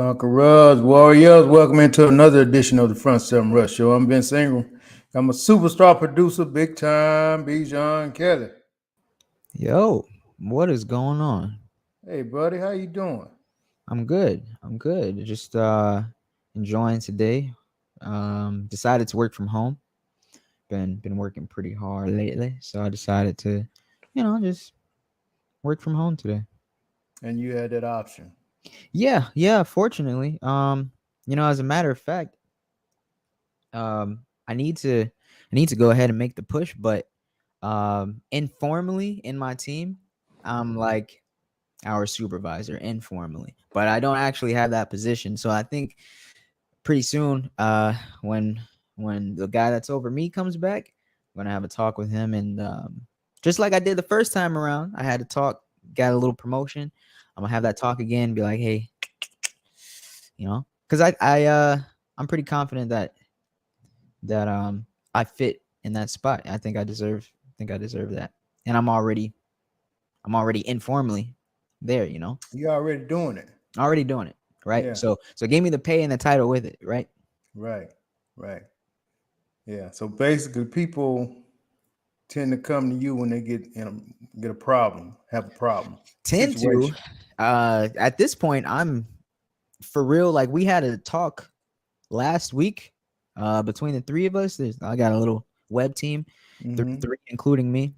Conquerors, warriors, welcome into another edition of the Front Seven Rush Show. I'm Ben Ingram. I'm a superstar producer, big time, Bijan Kelly. Yo, what is going on? Hey, buddy, how you doing? I'm good. I'm good. Just enjoying today. Decided to work from home. Been working pretty hard lately, so I decided to, just work from home today. And you had that option. Yeah, fortunately. As a matter of fact, I need to go ahead and make the push, but informally in my team, I'm like our supervisor informally, but I don't actually have that position. So I think pretty soon, when the guy that's over me comes back, I'm gonna have a talk with him, and just like I did the first time around, I had to talk, got a little promotion. I'm gonna have that talk again, be like, hey, because I'm pretty confident that I fit in that spot. I think I deserve that, and I'm already informally there. You already doing it. Already doing it, right? Yeah, So give me the pay and the title with it, right? right, right. Yeah. So basically, people tend to come to you when they get a problem, have a problem, Tend to. situation. At this point, I'm for real. Like we had a talk last week, between the three of us. I got a little web team, Mm-hmm. three including me.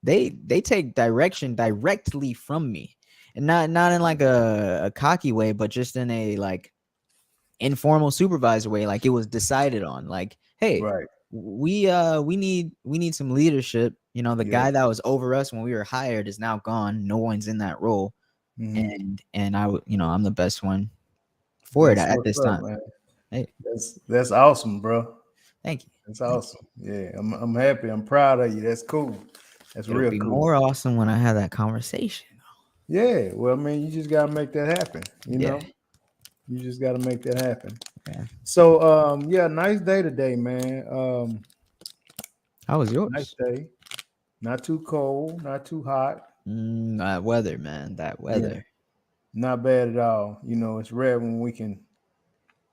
They take direction directly from me, and not in like a cocky way, but just in a like informal supervisor way. Like it was decided on. Like, hey, Right. we need some leadership. The Yeah. guy that was over us when we were hired is now gone. No one's in that role, Mm-hmm. and I'm the best one for it That's at what's this up, time. man. Hey, That's awesome, bro. thank you. That's Thank awesome. Yeah, I'm happy. I'm proud of you. That's cool. That's you. It'll real be cool. more awesome when I have that conversation. Yeah. Well, I mean, you just gotta make that happen. Yeah, You just gotta make that happen. yeah. So, yeah, nice day today, man. How was Nice yours? day. Not too cold, not too hot. That weather, man. That Yeah, weather. not bad at all. It's rare when we can,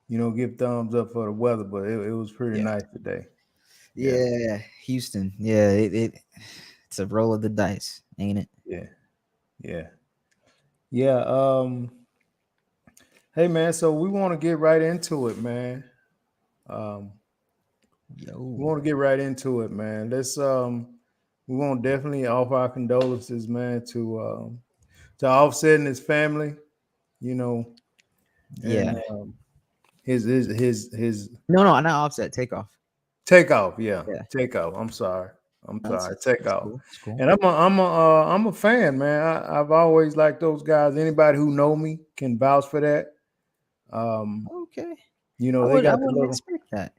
give thumbs up for the weather, but it was pretty Yeah, nice today. Yeah, yeah. Houston. Yeah, it's a roll of the dice, ain't it? yeah, yeah, yeah. Hey, man. So we want to get right into it, man. Um, we Yo. want to get right into it, man. We want to definitely offer our condolences, man, to Offset and his family, you know, and Yeah. his No, not offset. Takeoff. takeoff, yeah, Yeah. takeoff. I'm That's sorry, takeoff. cool. It's cool. And I'm a fan, man. I've always liked those guys. Anybody who know me can vouch for that. Um, Okay. they I got the wouldn't little. expect that.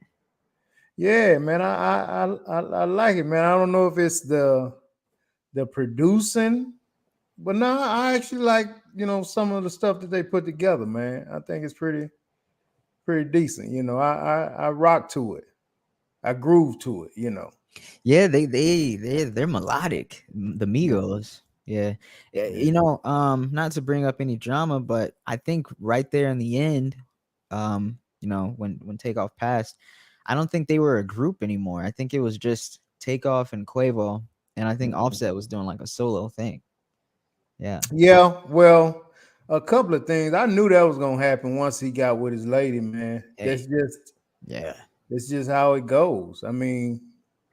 Yeah, man. I like it, man. I don't know if it's the producing, but no, I actually like some of the stuff that they put together, man. I think it's pretty decent. I rock to it. I groove to it. Yeah, they're melodic. The Migos. Yeah. Yeah, Yeah. not to bring up any drama, but I think right there in the end, when Takeoff passed, I don't think they were a group anymore. I think it was just Takeoff and Quavo, and I think Offset was doing like a solo thing. Yeah. Yeah, well, a couple of things. I knew that was gonna happen once he got with his lady, man. Hey. Yeah. That's just how it goes. I mean,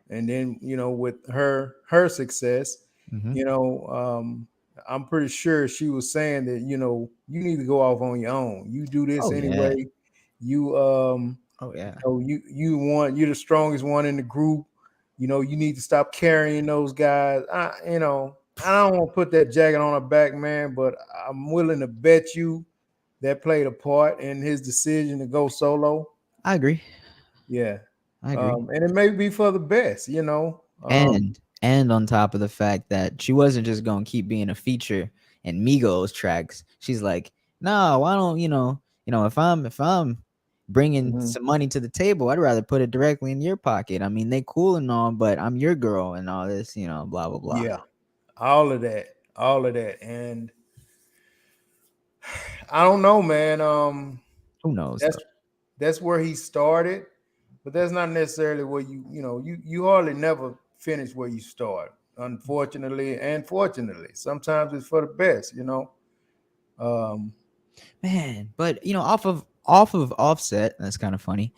and then with her success, Hmm. you know, um, I'm pretty sure she was saying that you need to go off on your own. You do this Oh yeah. anyway. You Oh yeah. you're the strongest one in the group. You need to stop carrying those guys. I don't want to put that jacket on her back, man, but I'm willing to bet you that played a part in his decision to go solo. I agree. Yeah. I agree. And it may be for the best. And on top of the fact that she wasn't just gonna keep being a feature in Migos tracks, she's like, no, why don't if I'm bringing Mhm. some money to the table, I'd rather put it directly in your pocket. I mean, they cool and all, but I'm your girl and all this, blah blah blah. Yeah. All of that. All of that. And I don't know, man. Who knows That's though? that's where he started, but that's not necessarily where you hardly never finish where you start. Unfortunately and fortunately, sometimes it's for the best. Um, Man, but off of Offset, that's kind of funny.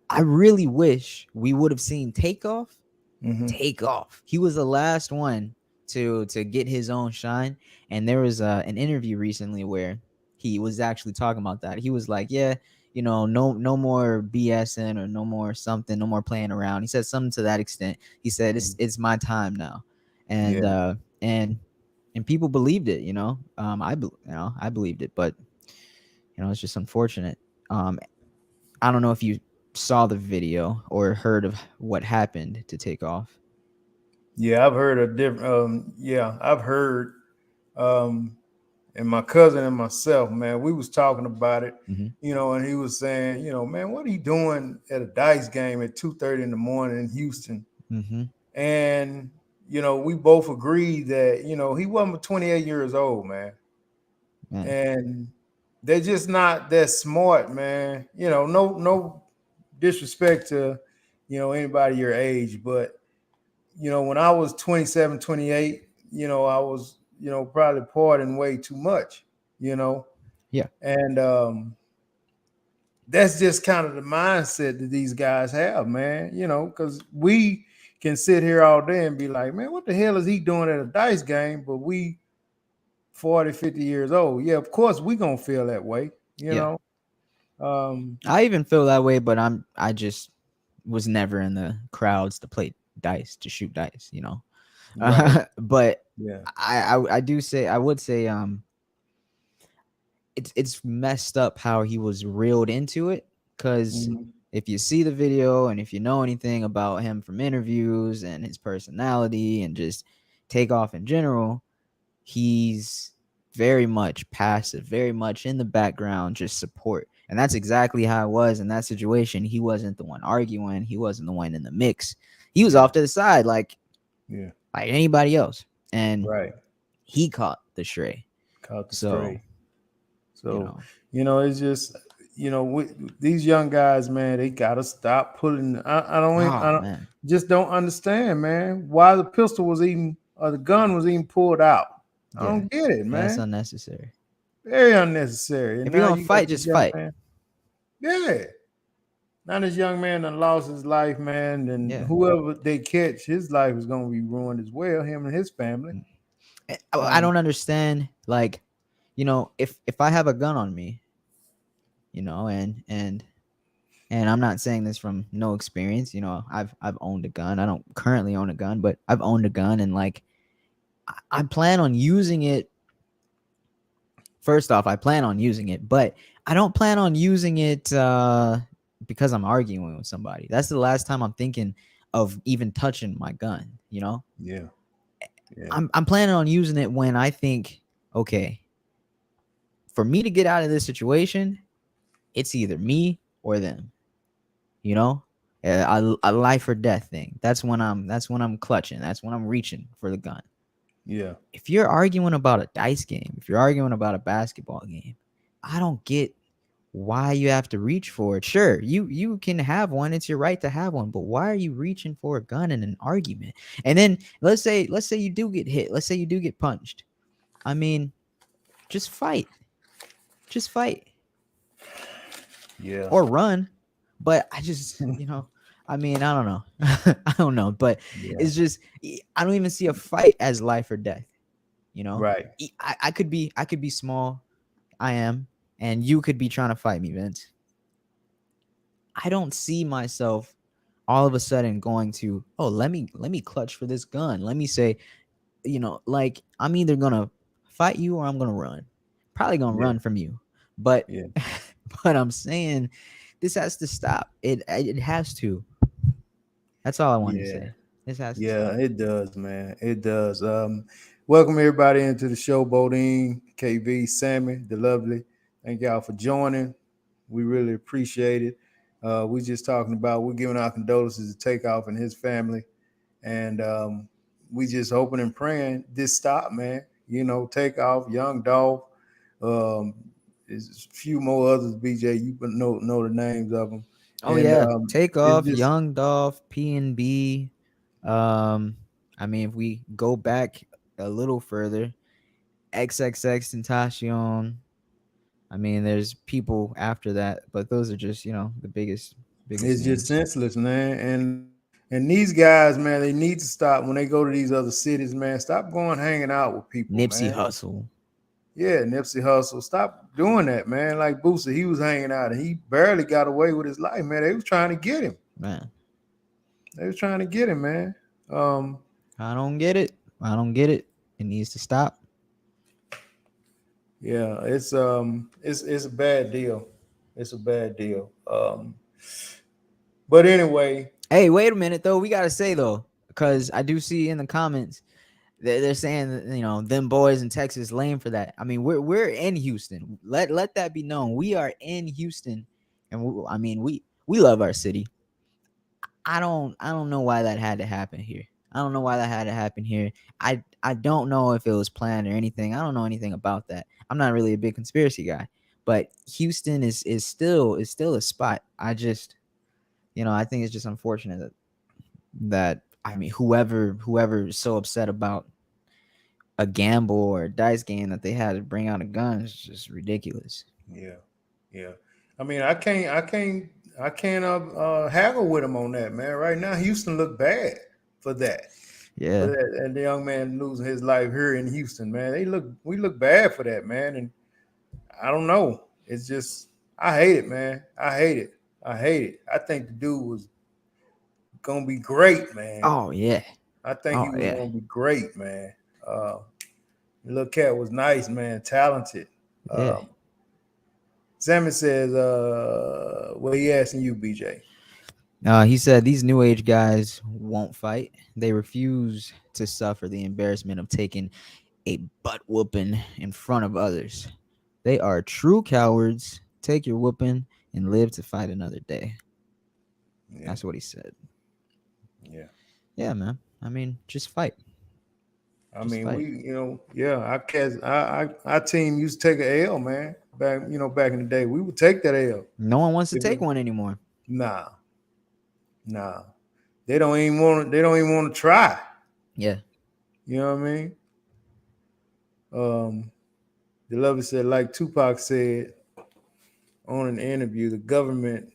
I really wish we would have seen Takeoff. mhm. Takeoff. He was the last one to get his own shine. And there was an interview recently where he was actually talking about that. He was like, "Yeah, no more BSing or no more something, no more playing around." He said something to that extent. He said, "It's my time now," and Yeah, uh, and and people believed it. I believed it, but it's just unfortunate. I don't know if you saw the video or heard of what happened to Takeoff. yeah, I've heard a different. Yeah, I've heard. Um, and my cousin and myself, man, we was talking about it, Mm-hmm. and he was saying, man, what are you doing at a dice game at 2:30 in the morning in Houston? Mm-hmm. And we both agreed that he wasn't but 28 years old, man, Man. and they're just not that smart, man. No disrespect to anybody your age, but when I was 27, 28, I was probably partying way too much, you know, Yeah. and that's just kind of the mindset that these guys have, man. Because we can sit here all day and be like, man, what the hell is he doing at a dice game? But we 40, 50 years old. Yeah, of course we gonna feel that way, you Yeah. know. Um, I even feel that way, but I just was never in the crowds to play dice, to shoot dice. right. But Yeah. I would say it's messed up how he was reeled into it, because Mhm. if you see the video and if you know anything about him from interviews and his personality and just Takeoff in general, he's very much passive, very much in the background, just support. And that's exactly how it was in that situation. He wasn't the one arguing, he wasn't the one in the mix. He was Yeah. off to the side Yeah. like anybody else. And Right. he caught the stray. Caught the So, stray. you So, know, it's just, these young guys, man, they gotta stop pulling. I oh don't, man. just don't understand, man, why the pistol was even or the gun was even pulled out. I Yeah. don't get it, Yeah, it's man. unnecessary. Very unnecessary. And If you're now gonna you got fight, this just young fight. man. Yeah. Now this young man done lost his life, man, and Yeah. whoever they catch, his life is gonna be ruined as well. Him and his family. I Um, don't understand, like, if I have a gun on me, and I'm not saying this from no experience. I've owned a gun. I don't currently own a gun, but I've owned a gun, and like I plan on using it. First off, I plan on using it, but I don't plan on using it because I'm arguing with somebody. That's the last time I'm thinking of even touching my gun. yeah, yeah, I'm planning on using it when I think, okay, for me to get out of this situation, it's either me or them. you know a life or death thing. That's when I'm clutching. That's when I'm reaching for the gun. yeah, If you're arguing about a dice game, if you're arguing about a basketball game, I don't get why you have to reach for it. Sure, you can have one, it's your right to have one, but why are you reaching for a gun in an argument? And then let's say you do get hit, let's say you do get punched. I mean, just fight. Just fight. yeah, Or run. But I just, I mean, I don't know. I don't know, but yeah. it's just I don't even see a fight as life or death. You know, Right. I could be small. I am, and you could be trying to fight me, Vince. I don't see myself all of a sudden going to, oh, let me clutch for this gun. Let me say, like I'm either gonna fight you or I'm gonna run. Probably gonna Yeah, run from you, but yeah, but I'm saying this has to stop. It has to. That's all I wanted to yeah, say. This has to yeah. stop. It does, man. It does. Welcome everybody into the show, Bodine, KB, Sammy, the lovely. Thank y'all for joining. We really appreciate it. We just talking about we're giving our condolences to Takeoff and his family, and we just hoping and praying this stop, man. Takeoff, young Dolph. Um, there's a few more others. BJ, you know the names of them, Oh and yeah, it's Takeoff, just Young Dolph, P&B. Um, I mean, if we go back a little further, XXX Tentacion. I mean, there's people after that, but those are just the biggest it's just names. senseless, man. And these guys, man, they need to stop when they go to these other cities, man. Stop going hanging out with people, Nipsey man. Hussle, Yeah, Nipsey Hussle, stop doing that, man. Like Boosie, he was hanging out and he barely got away with his life, man. They was trying to get him. man. They was trying to get him, man. Um, I don't get it. I don't get it. It needs to stop. yeah, it's a bad deal. It's a bad deal. But anyway, Hey, wait a minute though. We gotta say though, because I do see in the comments they're saying that them boys in Texas lame for that. I mean, we're in Houston. Let that be known. We are in Houston, and I mean we love our city. I don't know why that had to happen here. I don't know why that had to happen here. I don't know if it was planned or anything. I don't know anything about that. I'm not really a big conspiracy guy, but Houston is still a spot. I just I think it's just unfortunate that I mean whoever is so upset about a gamble or a dice game that they had to bring out a gun is just ridiculous. yeah, yeah. I mean, I can't haggle with him on that, man. Right now, Houston look bad for that. For Yeah. that, and the young man losing his life here in Houston, man. We look bad for that, man. And I don't know. It's just I hate it, man. I hate it. I hate it. I think the dude was gonna be great, man. Oh yeah. I think he Oh was yeah. gonna be great, man. Uh, the little cat was nice, man, talented. Yeah. Um, Salmon says, "What he asking you, BJ?" He said these new age guys won't fight. They refuse to suffer the embarrassment of taking a butt whooping in front of others. They are true cowards. Take your whooping and live to fight another day. Yeah, That's what he said. yeah. Yeah, man. I mean, just fight. I Just mean, fight. yeah. Our team used to take an L, man. Back in the day, we would take that L. No one wants to If take it, one anymore. nah, nah. They don't even want to. They don't even want to try. Yeah. You know what I mean? Um, the lover said, like Tupac said on an interview, the government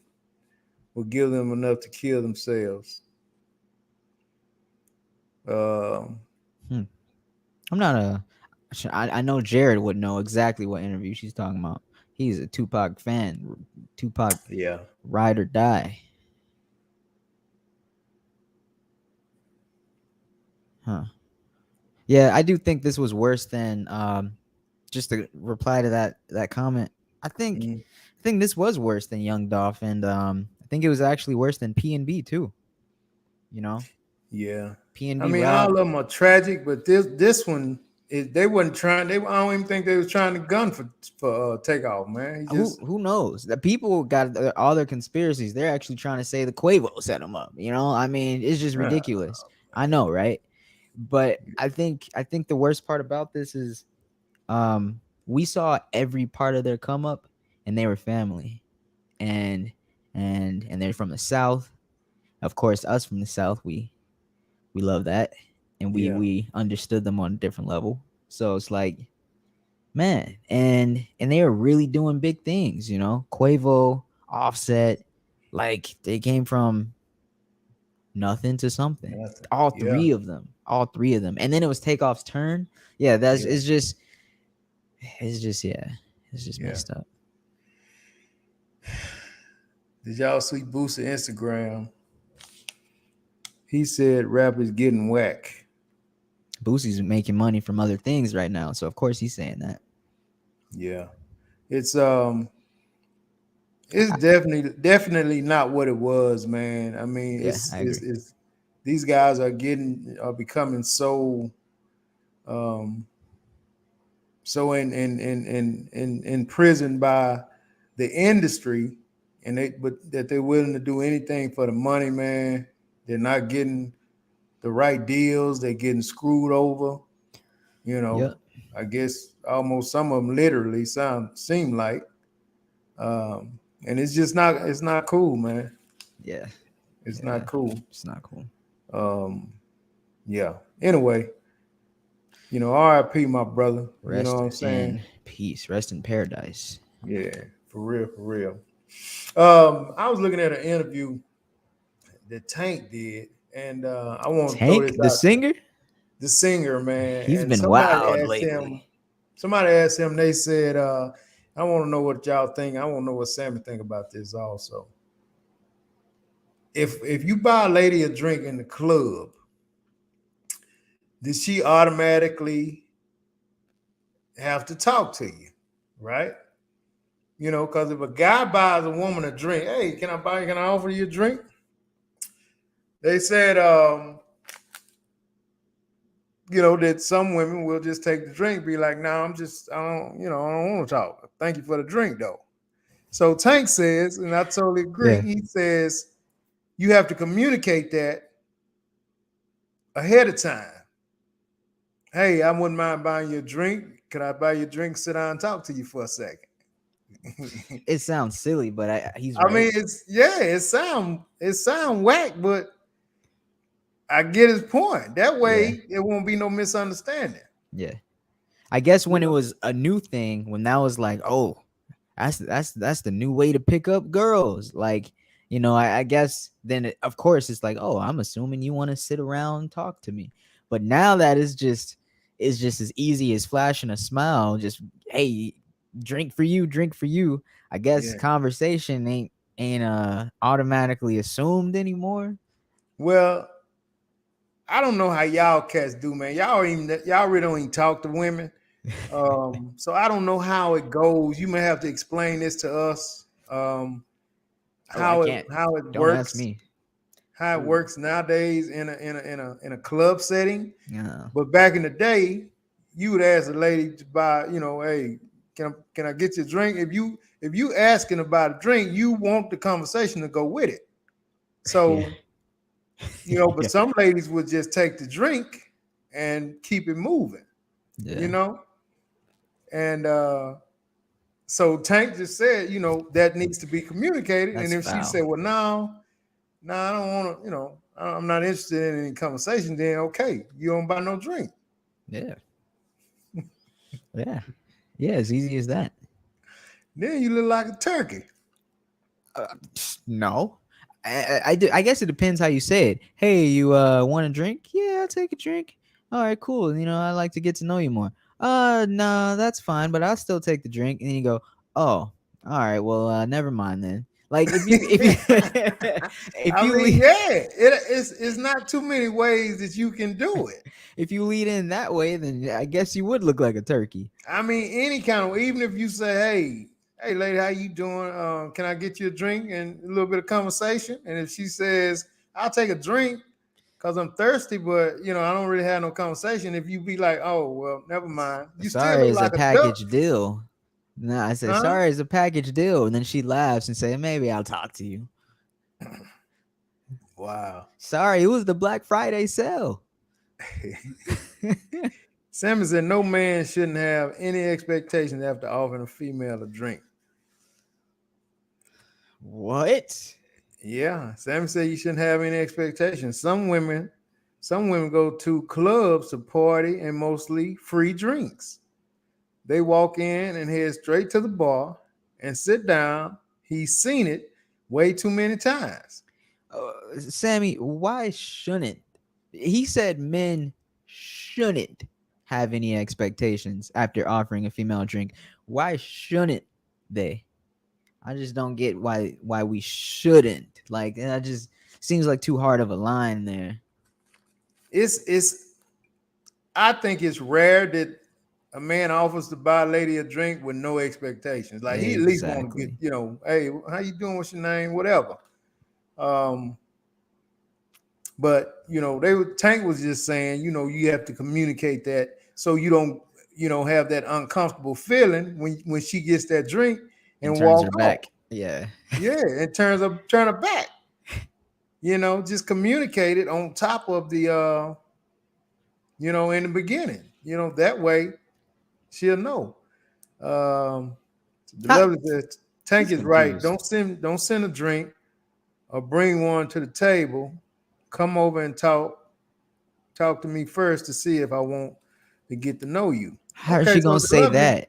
will give them enough to kill themselves. Um, Hmm. I'm not a. I know Jared would know exactly what interview she's talking about. He's a Tupac fan. Tupac yeah, ride or die. Huh. Yeah, I do think this was worse than just to reply to that comment. I think mm, I think this was worse than Young Dolph, and I think it was actually worse than P&B too. You know, yeah. I P&B mean, all of robbed. them are tragic, but this one, they wasn't trying. I don't even think they was trying to gun for Takeoff, man. He Who just who knows? The people got all their conspiracies. They're actually trying to say the Quavo set them up. I mean, it's just uh, ridiculous. I know, right? But I think the worst part about this is we saw every part of their come up, and they were family, and and they're from the South. Of course, us from the South, we love that, and we yeah, we understood them on a different level. So it's like, man, and they are really doing big things. Quavo, Offset, like they came from nothing to something. nothing. All Yeah, three of them, all three of them, and then it was Takeoff's turn. Yeah, that's yeah, it's just yeah, it's just yeah. messed up. Did y'all see Boosie Instagram? He said rappers getting whack. Boosie's making money from other things right now, so of course he's saying that. Yeah, it's definitely not what it was, man. I mean, Yeah, I agree. it's these guys are becoming um so in prison by the industry, and that they're willing to do anything for the money, man. They're not getting the right deals. They're getting screwed over, you know. Yep. I guess almost some of them literally seem like, and it's not cool, man. Yeah, It's yeah, not cool. it's not cool. Um, yeah. Anyway, R.I.P. my brother. You know Rest what I'm saying? in peace. Rest in paradise. Yeah, for real, for real. I was looking at an interview that Tank did, and I want to throw Tank, this the out there. singer, The singer, man, he's and been wild lately. somebody asked him, they said, I want to know what y'all think. I want to know what Sammy think about this also. If you buy a lady a drink in the club, does she automatically have to talk to you? Right? Because if a guy buys a woman a drink, hey, can I offer you a drink? They said, that some women will just take the drink, be like, no, I don't want to talk. Thank you for the drink though. So Tank says, and I totally agree, Yeah. he says you have to communicate that ahead of time. Hey, I wouldn't mind buying you a drink. Could I buy you a drink, sit down and talk to you for a second? It sounds silly, but he's I right. mean, it sound whack, but I get his point. That Yeah, way it won't be no misunderstanding. yeah. I guess You when it know? was a new thing, when that was like, oh, that's the new way to pick up girls. Like, I guess then of course it's like, oh, I'm assuming you want to sit around and talk to me. But now that is just as easy as flashing a smile. Just, hey, drink for you, drink for you. I guess Yeah. conversation ain't automatically assumed anymore. Well, I don't know how y'all cats do, man. Y'all really don't even talk to women. So I don't know how it goes. You may have to explain this to us. Oh, I can't. How it Don't ask works, me. nowadays in a club setting. Yeah. But back in the day, you would ask a lady to buy, hey, can I get you a drink? If you asking about a drink, you want the conversation to go with it. Yeah. So, but some ladies would just take the drink and keep it moving, you Yeah. know? And so Tank just said, that needs to be communicated. And That's if she foul. said, well, no, I don't want to, I'm not interested in any conversation, then okay, you don't buy no drink. Yeah. Yeah. Yeah. As easy as that. Then you look like a turkey. Uh, no. I guess it depends how you say it. Hey, you want a drink? Yeah, I'll take a drink. All right, cool. I like to get to know you more. No, that's fine, but I'll still take the drink. And then you go, oh, all right, well, never mind then. Like if you if I you mean, lead, yeah, it's not too many ways that you can do it. if you lead in that way, then I guess you would look like a turkey. I mean, any kind of, even if you say, hey, lady, how you doing? Can I get you a drink and a little bit of conversation? And if she says, I'll take a drink because I'm thirsty, but I don't really have no conversation. If you be like, oh, well, never mind, you still Sorry, look it's a like a duck, package deal. No, I said, huh? sorry, it's a package deal. And then she laughs and say, maybe I'll talk to you. Wow. Sorry, it was the Black Friday sale. Sammy said no man shouldn't have any expectations after offering a female a drink. What? Yeah, Sammy said you shouldn't have any expectations. Some women go to clubs to party and mostly free drinks. They walk in and head straight to the bar and sit down. He's seen it way too many times. Sammy, why shouldn't he said men shouldn't have any expectations after offering a female a drink? Why shouldn't they? I just don't get why we shouldn't. Like, that just seems like too hard of a line there. It's I think it's rare that a man offers to buy a lady a drink with no expectations. Like he at least want to get, Exactly. hey, how you doing? What's your name? Whatever. Um, but Tank was just saying, you have to communicate that so you don't, have that uncomfortable feeling when she gets that drink And and turns walk her off. back. Yeah. Yeah, it turn her back. Just communicate it on top of the in the beginning. That way. She'll know. The Huh, lovely says, Tank he's is right. confused. Don't send a drink or bring one to the table. Come over and talk to me first to see if I want to get to know you. How is Okay, she so gonna the say lovely, that?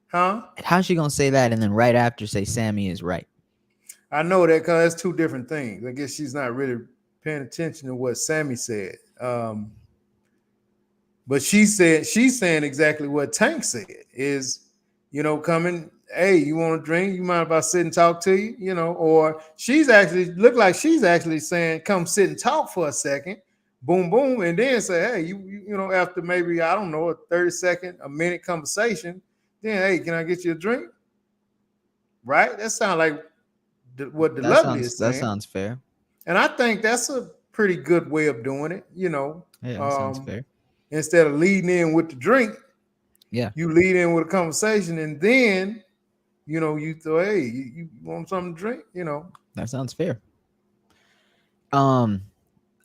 huh? How's she gonna say that and then right after say Sammy is right? I know that because that's two different things. I guess she's not really paying attention to what Sammy said. But she's saying exactly what Tank said is, coming, hey, you want a drink? You mind if I sit and talk to you? Or she's actually look like she's actually saying, come sit and talk for a second, boom, boom, and then say, hey, after maybe, I don't know, a 30-second, a minute conversation, then, hey, can I get you a drink? Right? That sounds like what the lovely is That saying. sounds fair. And I think that's a pretty good way of doing it, Yeah, that sounds fair. instead of leading in with the drink, Yeah, you lead in with a conversation and then, you throw, hey, you want something to drink, that sounds fair.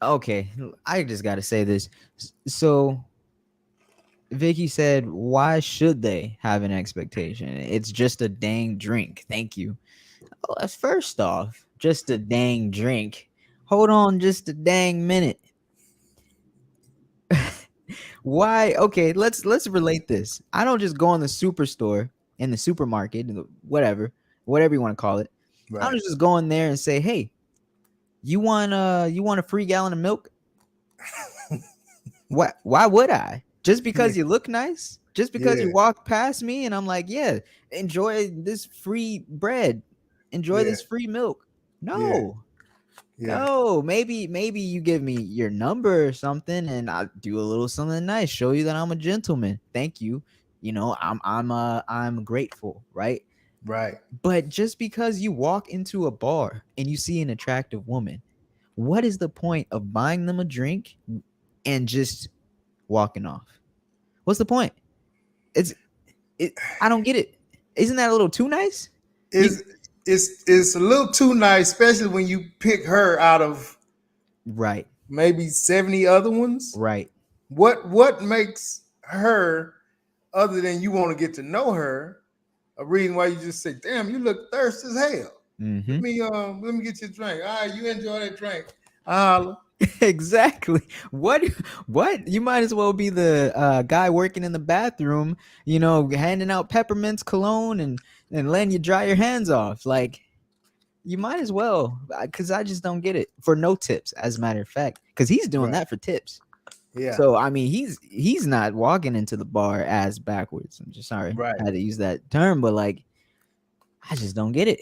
Okay, I just gotta say this. So Vicky said, "Why should they have an expectation? It's just a dang drink. Thank you." Well, first off, just a dang drink. Hold on, just a dang minute. Why? Okay, let's relate this. I don't just go in the superstore, in the supermarket, whatever you want to call it. I don't Right. just go in there and say, "Hey, you want a free gallon of milk?" Why would I? Just Yeah. because you look nice? Just because you Yeah. walk past me and I'm like, yeah, enjoy this free bread. Enjoy Yeah. this free milk. Yeah. No. Yeah. No, maybe you give me your number or something and I do a little something nice, show you that I'm a gentleman. Thank you. I'm grateful, right? Right. But just because you walk into a bar and you see an attractive woman, what is the point of buying them a drink and just walking off? What's the point? It's it. I don't get it. Isn't that a little too nice? You Is it's a little too nice, especially when you pick her out of right, maybe 70 other ones. right. What makes her, other than you want to get to know her, a reason why you just say, damn, you look thirsty as hell. Let Mm-hmm. me let me get you a drink. All right, you enjoy that drink. I holla. Exactly. What? What? You might as well be the guy working in the bathroom. Handing out peppermints, cologne, and letting you dry your hands off. Like you might as well, because I just don't get it for no tips. As a matter of fact, because he's doing Right. that for tips. Yeah. So I mean, he's not walking into the bar as backwards. I'm just sorry, Right. I had to use that term, but like, I just don't get it.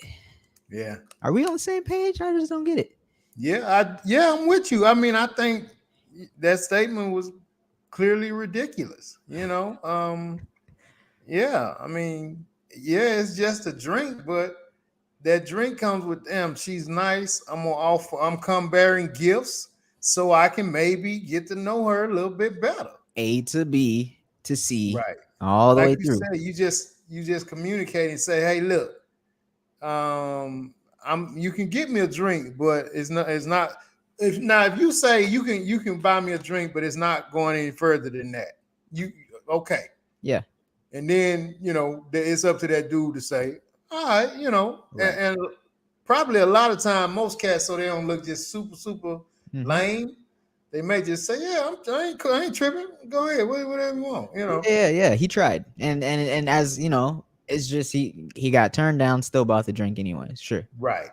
Yeah. Are we on the same page? I just don't get it. Yeah, I'm with you. I mean, I think that statement was clearly ridiculous. Yeah, I mean, yeah, it's just a drink, but that drink comes with them. She's nice. I'm come bearing gifts so I can maybe get to know her a little bit better. A to B to C, Right. all the Like way you through. said, you just communicate and say, hey, look, you can get me a drink, but it's not if you say you can buy me a drink, but it's not going any further than that. You okay. Yeah. And then, it's up to that dude to say, all right, Right. and probably a lot of time, most cats, so they don't look just super, super Mm-hmm. lame. They may just say, yeah, I ain't tripping. Go ahead, whatever you want. Yeah. He tried, and as you know, it's just he got turned down. Still bought the drink anyways. Sure. Right.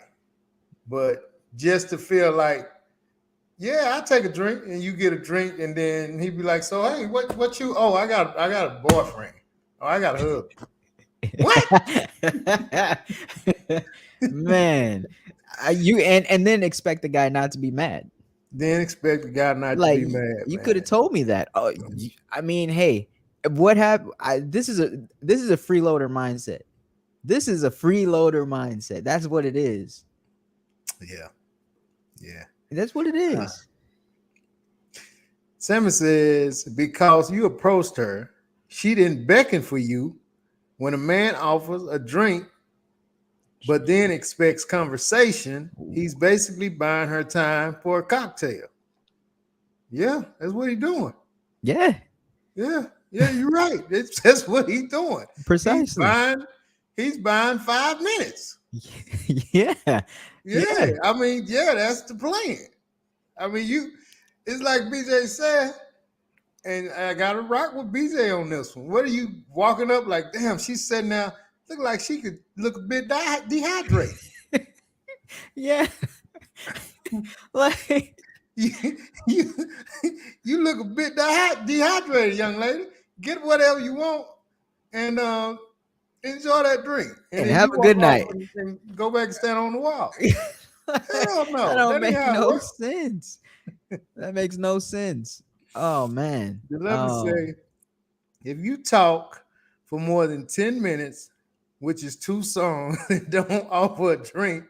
But just to feel like, yeah, I take a drink and you get a drink, and then he'd be like, so hey, what you? Oh, I got a boyfriend. Oh, I got a husband. What? Man, you and then expect the guy not to be mad. Then expect the guy not to Like be mad, you could man. have told me that. Oh, I mean, hey, what happened? This is a freeloader mindset. This is a freeloader mindset. That's what it is. Yeah, yeah. That's what it Uh, is. Salmon says, because you approached her, she didn't beckon for you. When a man offers a drink, but then expects conversation, he's basically buying her time for a cocktail. Yeah, that's what he's doing. Yeah. Yeah. Yeah, you're right. It's just what he's doing. He's Precisely. buying, he's buying 5 minutes. Yeah. Yeah, Yeah. I mean, yeah, that's the plan. I mean, it's like BJ said, and I got to rock with BJ on this one. What are you walking up like? Damn, she's sitting there, look like she could look a bit dehydrated. Yeah. Like, you, you, you look a bit dehydrated, young lady. Get whatever you want and enjoy that drink. And and then have you a walk good off night. and go back and stand on the wall. Hell That no, don't that ain't make how it no works. sense. That makes no sense. Oh man. The level say if you talk for more than 10 minutes, which is 2 songs, and don't offer a drink,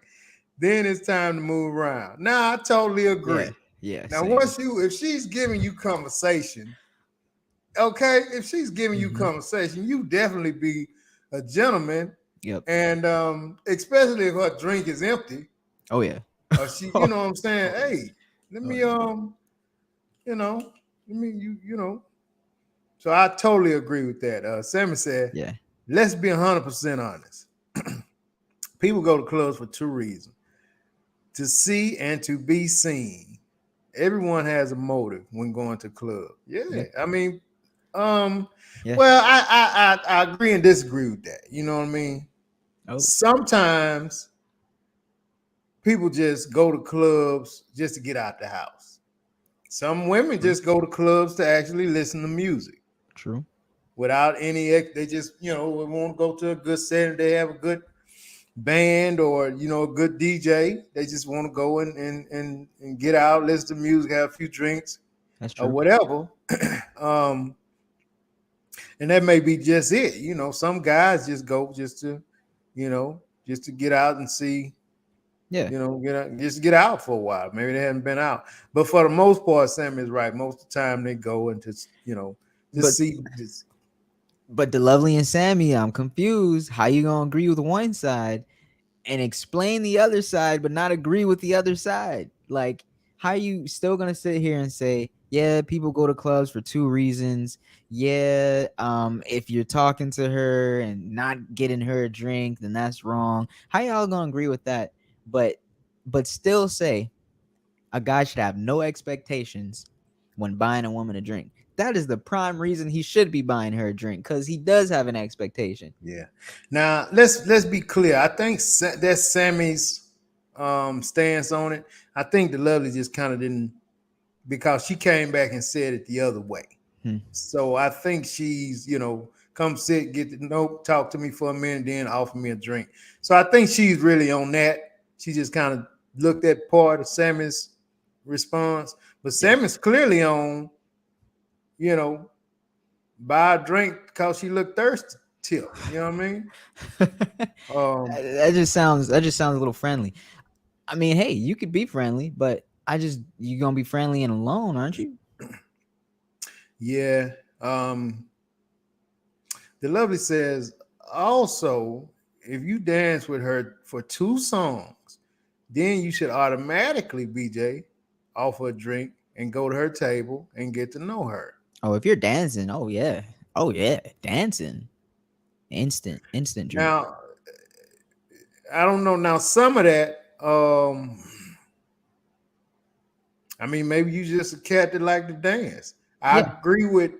then it's time to move around. Now I totally agree. Yeah. Yeah. Now, Same. if she's giving you conversation, okay, if she's giving you Hmm. conversation, you definitely be a gentleman, Yep. and especially if her drink is empty, Oh yeah. or she, you know what I'm saying? Oh yeah. Hey, let Oh me yeah. you know, let me you know. So I totally agree with that. Sammy said, Yeah. let's be 100% honest. People go to clubs for 2 reasons: to see and to be seen. Everyone has a motive when going to club. Yeah, Yep. I mean, um, Yeah. well, I agree and disagree with that. You know what I mean? Oh. Sometimes people just go to clubs just to get out the house. Some women True. just go to clubs to actually listen to music True. without any. They just want to go to a good setting. They have a good band or a good DJ. They just want to go and get out, listen to music, have a few drinks That's or true. whatever. um, and that may be just it. Some guys just go just to get out and see, Yeah. get out, just get out for a while. Maybe they haven't been out, but for the most part, Sam is right. Most of the time, they go and just But see. Just, the Lovely and Sammy, I'm confused. How you gonna agree with one side and explain the other side, but not agree with the other side? Like, how you still gonna sit here and say, yeah, people go to clubs for 2 reasons? Yeah, if you're talking to her and not getting her a drink, then that's wrong. How y'all gonna agree with that? But still say a guy should have no expectations when buying a woman a drink. That is the prime reason he should be buying her a drink, because he does have an expectation. yeah. Now let's be clear. I think that's Sammy's stance on it. I think the Lovely just kind of didn't, because she came back and said it the other way. Hmm. So I think she's, come sit, get the note, talk to me for a minute, then offer me a drink. So I think she's really on that. She just kind of looked at part of Sammy's response, but Yeah. Sammy's clearly on, you know, buy a drink because she looked thirsty. Tip, you know what I mean? Um, That just sounds a little friendly. I mean, hey, you could be friendly, but you gonna be friendly and alone, aren't you? yeah. The Lovely says also, if you dance with her for 2 songs, then you should automatically, BJ, offer a drink and go to her table and get to know her. Oh, if you're dancing, oh yeah, dancing, instant drink. Now, I don't know. Now, some of that, I mean, maybe you just a cat that like to dance. I Yeah, agree with,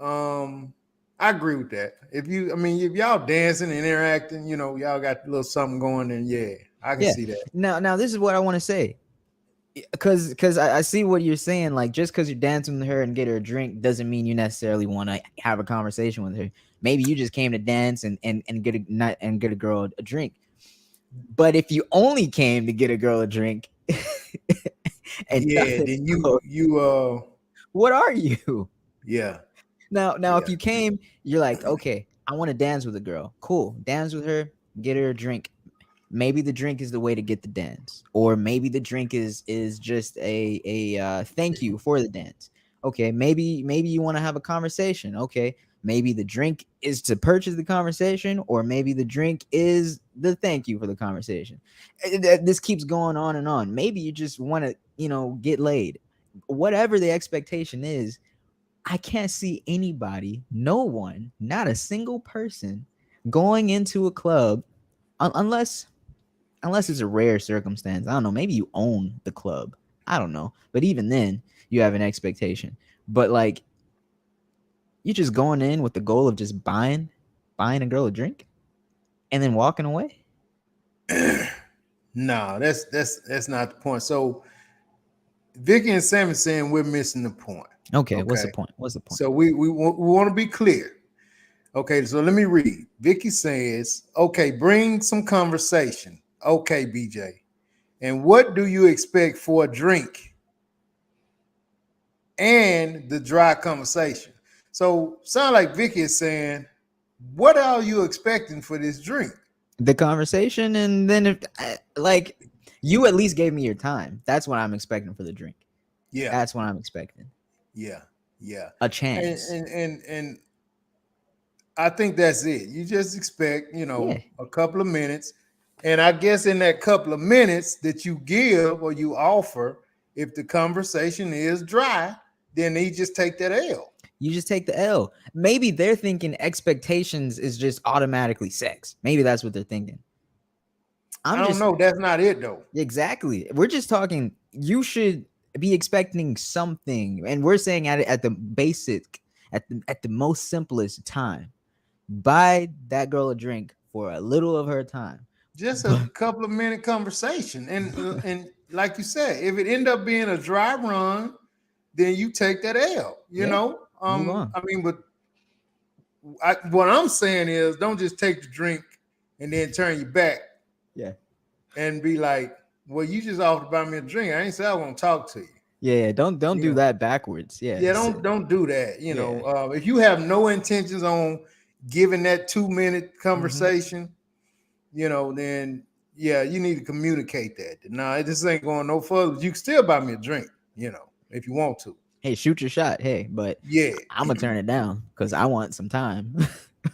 um, I agree with that. If y'all dancing and interacting, y'all got a little something going, then yeah, I can yeah. see that. Now this is what I want to say, because I see what you're saying. Like, just because you're dancing with her and get her a drink doesn't mean you necessarily want to have a conversation with her. Maybe you just came to dance and get a not and get a girl a drink. But if you only came to get a girl a drink and Yeah, nothing then else, what are you? yeah, Now, if yeah, you came, you're like, okay, I want to dance with a girl. Cool, dance with her, get her a drink. Maybe the drink is the way to get the dance, or maybe the drink is just a thank you for the dance. Okay, maybe you want to have a conversation. Okay, maybe the drink is to purchase the conversation, or maybe the drink is the thank you for the conversation. This keeps going on and on. Maybe you just want to get laid. Whatever the expectation is, I can't see anybody, no one, not a single person going into a club unless it's a rare circumstance. I don't know. Maybe you own the club. I don't know. But even then, you have an expectation. But like, you're just going in with the goal of just buying a girl a drink, and then walking away. No, that's not the point. So Vicky and Sam is saying we're missing the point. Okay, what's the Okay. point? What's the point? So we want to be clear. Okay, so let me read. Vicky says, okay, bring some conversation. Okay, BJ. And what do you expect for a drink? And the dry conversation. So sound like Vicky is saying, what are you expecting for this drink? The conversation, and then if like you at least gave me your time. That's what I'm expecting for the drink. Yeah, That's what I'm expecting. yeah, yeah. A And chance. and I think that's it. You just expect, Yeah. a couple of minutes. And I guess in that couple of minutes that you give or you offer, if the conversation is dry, then he just take that L. You just take the L. Maybe they're thinking expectations is just automatically sex. Maybe that's what they're thinking. I I'm don't just know. That's not it though. exactly. We're just talking. You should be expecting something, and we're saying at the basic, at the most simplest time. Buy that girl a drink for a little of her time. Just a But couple of minute conversation. And like you said, if it end up being a dry run, then you take that L, yeah, move on. I mean, but what I'm saying is don't just take the drink and then turn your back Yeah. and be like, well, you just offered to buy me a drink. I ain't say I want to talk to you. Yeah, don't You do know, that backwards. Yeah. yeah, don't do that. Yeah. If you have no intentions on giving that 2 minute Mhm. conversation, then yeah, you need to communicate that. No, this ain't going no further. You can still buy me a drink, if you want to. Hey, shoot your shot. Hey, but Yeah, I'm gonna turn it down because I want some time.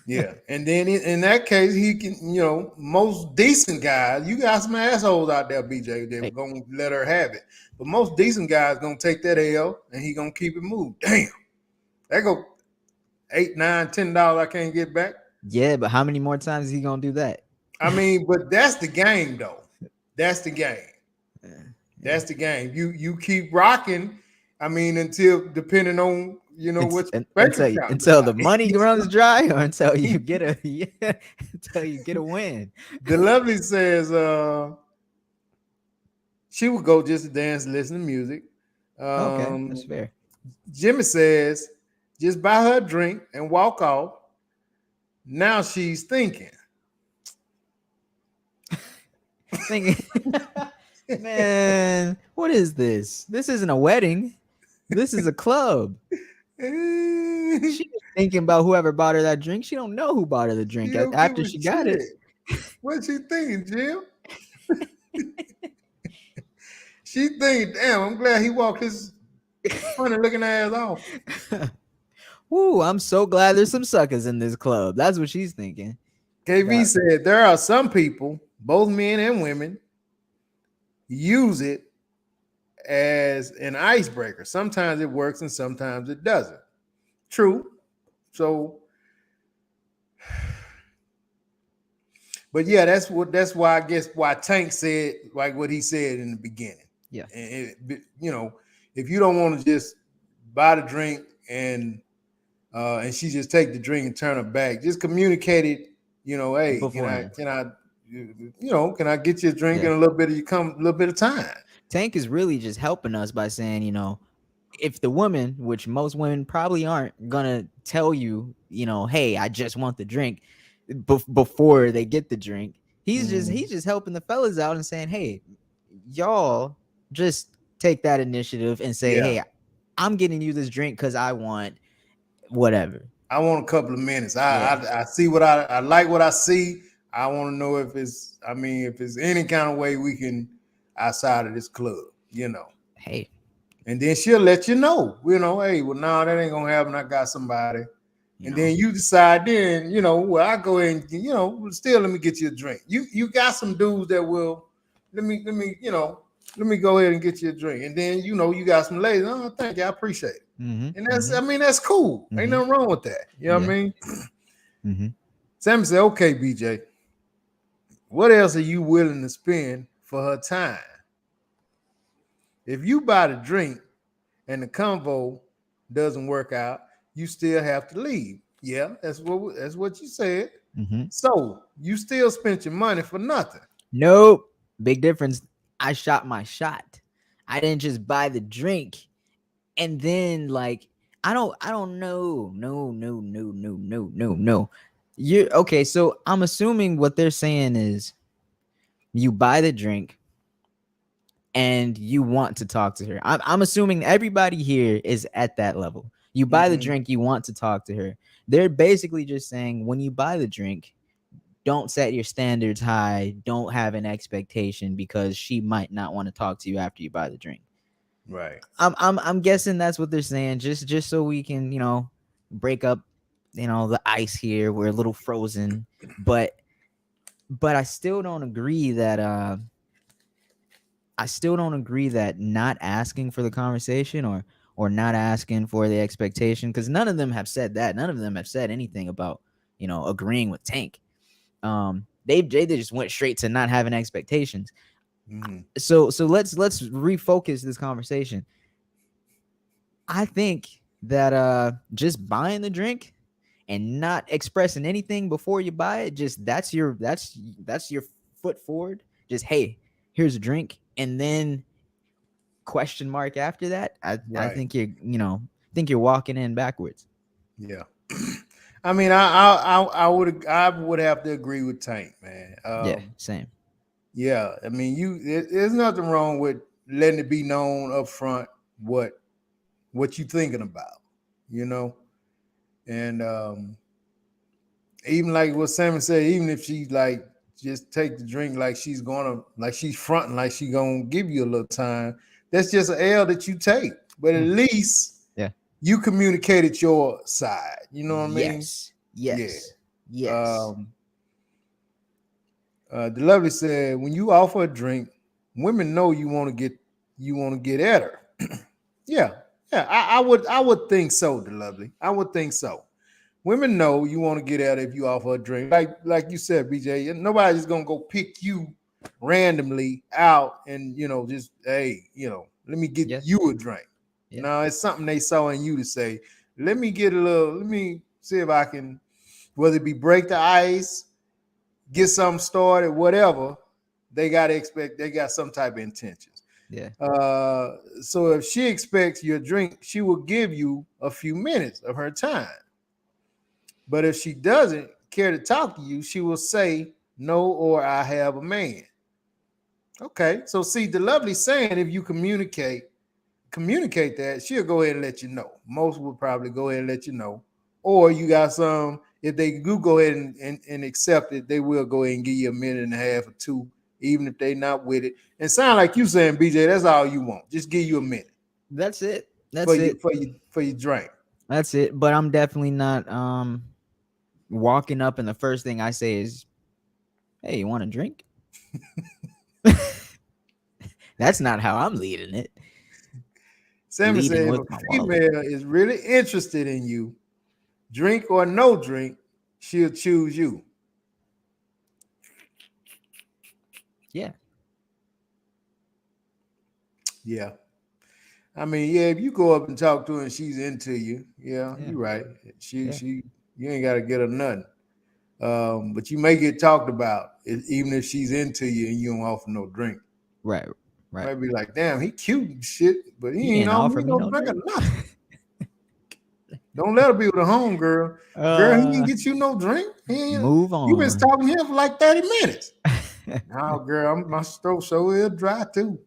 yeah. And then in that case, he can, most decent guys, you got some assholes out there, BJ, that were Hey, gonna let her have it. But most decent guys gonna take that L and he gonna keep it moved. Damn, that go $8, $9, $10 I can't get back. yeah, but how many more times is he gonna do that? I mean, but that's the game though. That's the game. Yeah, yeah. That's the game. You keep rocking. I mean, until depending on It's what your bank account look until the like. money runs dry, or until you get a yeah, until you get a win. The lovely says she would go just to dance, listen to music. Okay, that's Um, fair. Jimmy says just buy her a drink and walk off. Now she's thinking. Thinking, man, what is this? This isn't a wedding. This is a club. She She's thinking about whoever bought her that drink. She don't know who bought her the drink don't give after a she got it. shit. What she thinking, Jim? She thinking, damn, I'm glad he walked his funny looking ass off. Woo, I'm so glad there's some suckers in this club. That's what she's thinking. KV said there are some people, both men and women, use it as an icebreaker. Sometimes it works and sometimes it doesn't. True. So, but yeah, that's why I guess why Tank said like what he said in the beginning. Yeah. And if you don't want to just buy the drink and she just take the drink and turn her back, just communicate it. Hey, Beforehand. can I get you a drink and a little bit of time? Tank is really just helping us by saying, if the woman, which most women probably aren't gonna tell you, hey, I just want the drink before they get the drink. He's just helping the fellas out and saying, hey, y'all just take that initiative and say, hey, I'm getting you this drink because I want whatever. I want a couple of minutes. I see what I like what I see. I want to know if it's any kind of way we can outside of this club, Hey. And then she'll let you know, hey, well, no, that ain't gonna happen. I got somebody. And then you decide then, well, I go ahead and, still let me get you a drink. You got some dudes that will let me, let me go ahead and get you a drink. And then, you got some ladies. Oh, thank you. I appreciate it. And that's, I mean, that's cool. Ain't nothing wrong with that. You know what I mean? Sammy said, okay, BJ, what else are you willing to spend for her time? If you buy the drink and the convo doesn't work out, you still have to leave. Yeah, that's what you said. So you still spent your money for nothing. Nope. Big difference. I shot my shot. I didn't just buy the drink and then like I don't know. No. You okay, so I'm assuming what they're saying is you buy the drink and you want to talk to her. I'm assuming everybody here is at that level. You buy the drink, you want to talk to her. They're basically just saying when you buy the drink, don't set your standards high. Don't have an expectation because she might not want to talk to you after you buy the drink. Right. I'm guessing that's what they're saying. Just so we can, break up, the ice here. We're a little frozen, but I still don't agree that not asking for the conversation or not asking for the expectation, because none of them have said that. None of them have said anything about, agreeing with Tank. They just went straight to not having expectations. So let's refocus this conversation. I think that just buying the drink and not expressing anything before you buy it, just that's your foot forward. Just, hey, here's a drink, and then question mark after that. I think you're walking in backwards. Yeah. I mean, I would have to agree with Tank, man. Yeah, same. Yeah, I mean, there's nothing wrong with letting it be known up front what you thinking about, and even like what Sammy said, even if she like just take the drink like she's fronting like she gonna give you a little time, that's just an L that you take. But at least you communicated your side. You know what I mean? Yes. The lovely said, when you offer a drink, women know you want to get at her. yeah. I would think so, the lovely. I would think so. Women know you want to get at her if you offer a drink. Like you said, BJ, nobody's gonna go pick you randomly out and just, hey, let me get you a drink. No, it's something they saw in you to say, let me see if I can, whether it be break the ice, get something started, whatever. They got some type of intentions. Yeah. So if she expects your drink, she will give you a few minutes of her time. But if she doesn't care to talk to you, she will say no, or I have a man. Okay, so see, the lovely saying, if you communicate that, she'll go ahead and let you know. Most will probably go ahead and let you know. Or you got some, if they do go ahead and accept it, they will go ahead and give you a minute and a half or two, even if they're not with it. And sound like you saying, BJ, that's all you want. Just give you a minute. That's it. For your drink. That's it. But I'm definitely not walking up and the first thing I say is, hey, you want a drink? That's not how I'm leading it. Sammy said, if a female is really interested in you, drink or no drink, she'll choose you. Yeah. I mean, if you go up and talk to her and she's into you, you're right. You ain't got to get her nothing. But you may get talked about even if she's into you and you don't offer no drink. Right. Might be like, damn, he cute and shit, but he ain't offer me no drink or nothing. Don't let her be with a home girl. Girl, he ain't get you no drink. Move on. You been talking to him for like 30 minutes. No, girl, my throat so is dry too.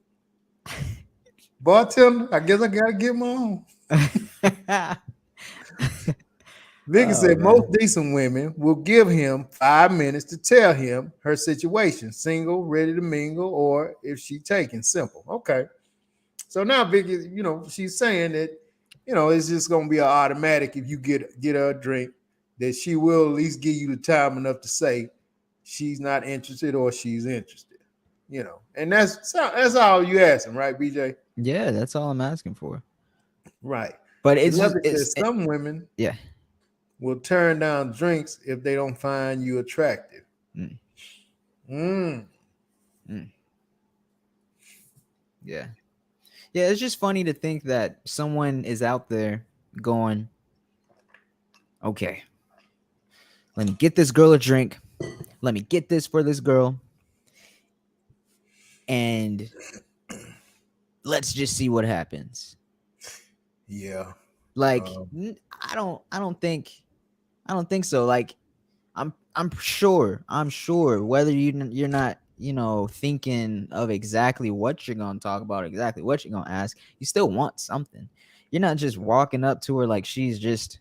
Bartender, I guess I gotta get my own. Vicky said, man, most decent women will give him 5 minutes to tell him her situation, single, ready to mingle, or if she taking. Simple. Okay. So now Vicky, she's saying that, it's just gonna be an automatic if you get her a drink, that she will at least give you the time enough to say she's not interested or she's interested. And that's all you asking, right, BJ? Yeah, that's all I'm asking for. Right. But it's just Beloved says some women yeah. will turn down drinks if they don't find you attractive. Mm, Mm. mm, yeah. Yeah, it's just funny to think that someone is out there going, okay, let me get this girl a drink. Let me get this for this girl. And let's just see what happens. Yeah. Like, Um, I don't think so. Like, I'm sure whether you're not, thinking of exactly what you're gonna talk about, exactly what you're gonna ask, you still want something. You're not just walking up to her like she's just,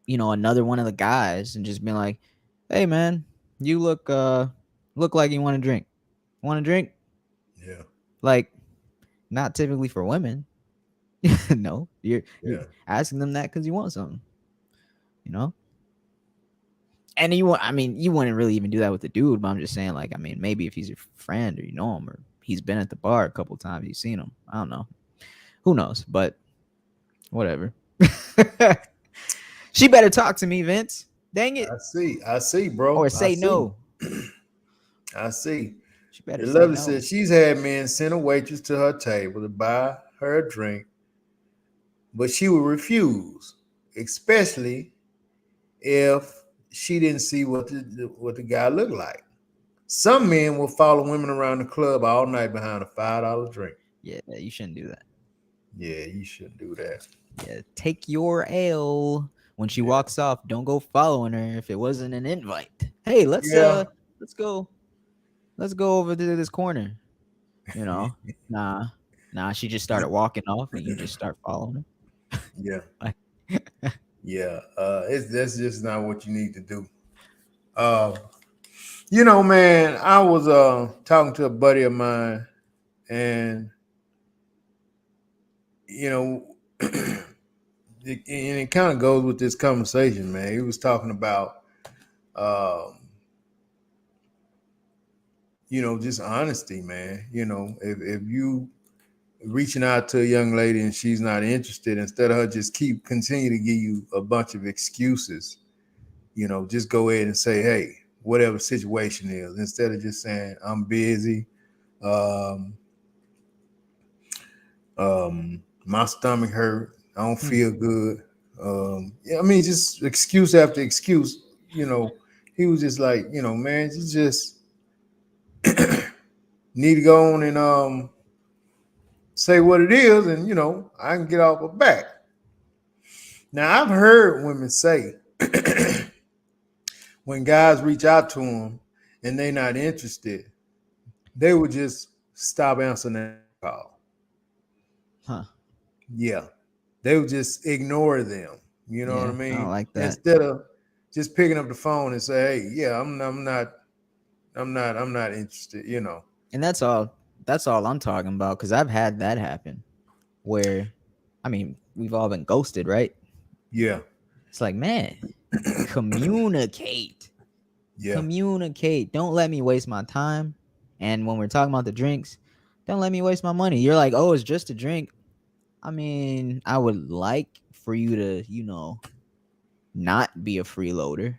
another one of the guys and just being like, "Hey, man, you look like you want to drink. Want to drink?" yeah. Like, not typically for women. No, you're Yeah. asking them that because you want something, you know. And you wouldn't really even do that with the dude, but I'm just saying, like, I mean, maybe if he's your friend or you know him or he's been at the bar a couple times, you've seen him. I don't know. Who knows? But whatever. She better talk to me, Vince. Dang it. I see, bro. Or I say see. no. I see. She better say Beloved no. says she's had men send a waitress to her table to buy her a drink, but she would refuse, especially if she didn't see what the guy looked like. Some men will follow women around the club all night behind a $5 drink. Yeah, you shouldn't do that. Yeah, you shouldn't do that. Yeah, take your L. When she Yeah. walks off, don't go following her if it wasn't an invite. Hey, Yeah. let's go over to this corner. You know, nah, she just started walking off, and you just start following Yeah. her. Yeah. That's just not what you need to do. Uh, man, I was talking to a buddy of mine, and you know, and it kind of goes with this conversation, man. He was talking about, um, just honesty, man. If you reaching out to a young lady and she's not interested, instead of her just continue to give you a bunch of excuses, just go ahead and say, hey, whatever situation is, instead of just saying I'm busy, um, my stomach hurt, I don't Hmm. feel good. Yeah, I mean, just excuse after excuse. He was just like, man, you just need to go on and say what it is, and I can get off her back. Now I've heard women say when guys reach out to them and they not interested, they would just stop answering that call. Huh. Yeah, they would just ignore them. You know what I Yeah, I don't mean? like that. Instead of just picking up the phone and say, "Hey, yeah, I'm not interested." And that's all I'm talking about, because I've had that happen where, I mean, we've all been ghosted, right? Yeah, It's like, man, communicate. yeah, Communicate. Don't let me waste my time. And when we're talking about the drinks, don't let me waste my money. You're like, oh, it's just a drink. I mean, I would like for you to, not be a freeloader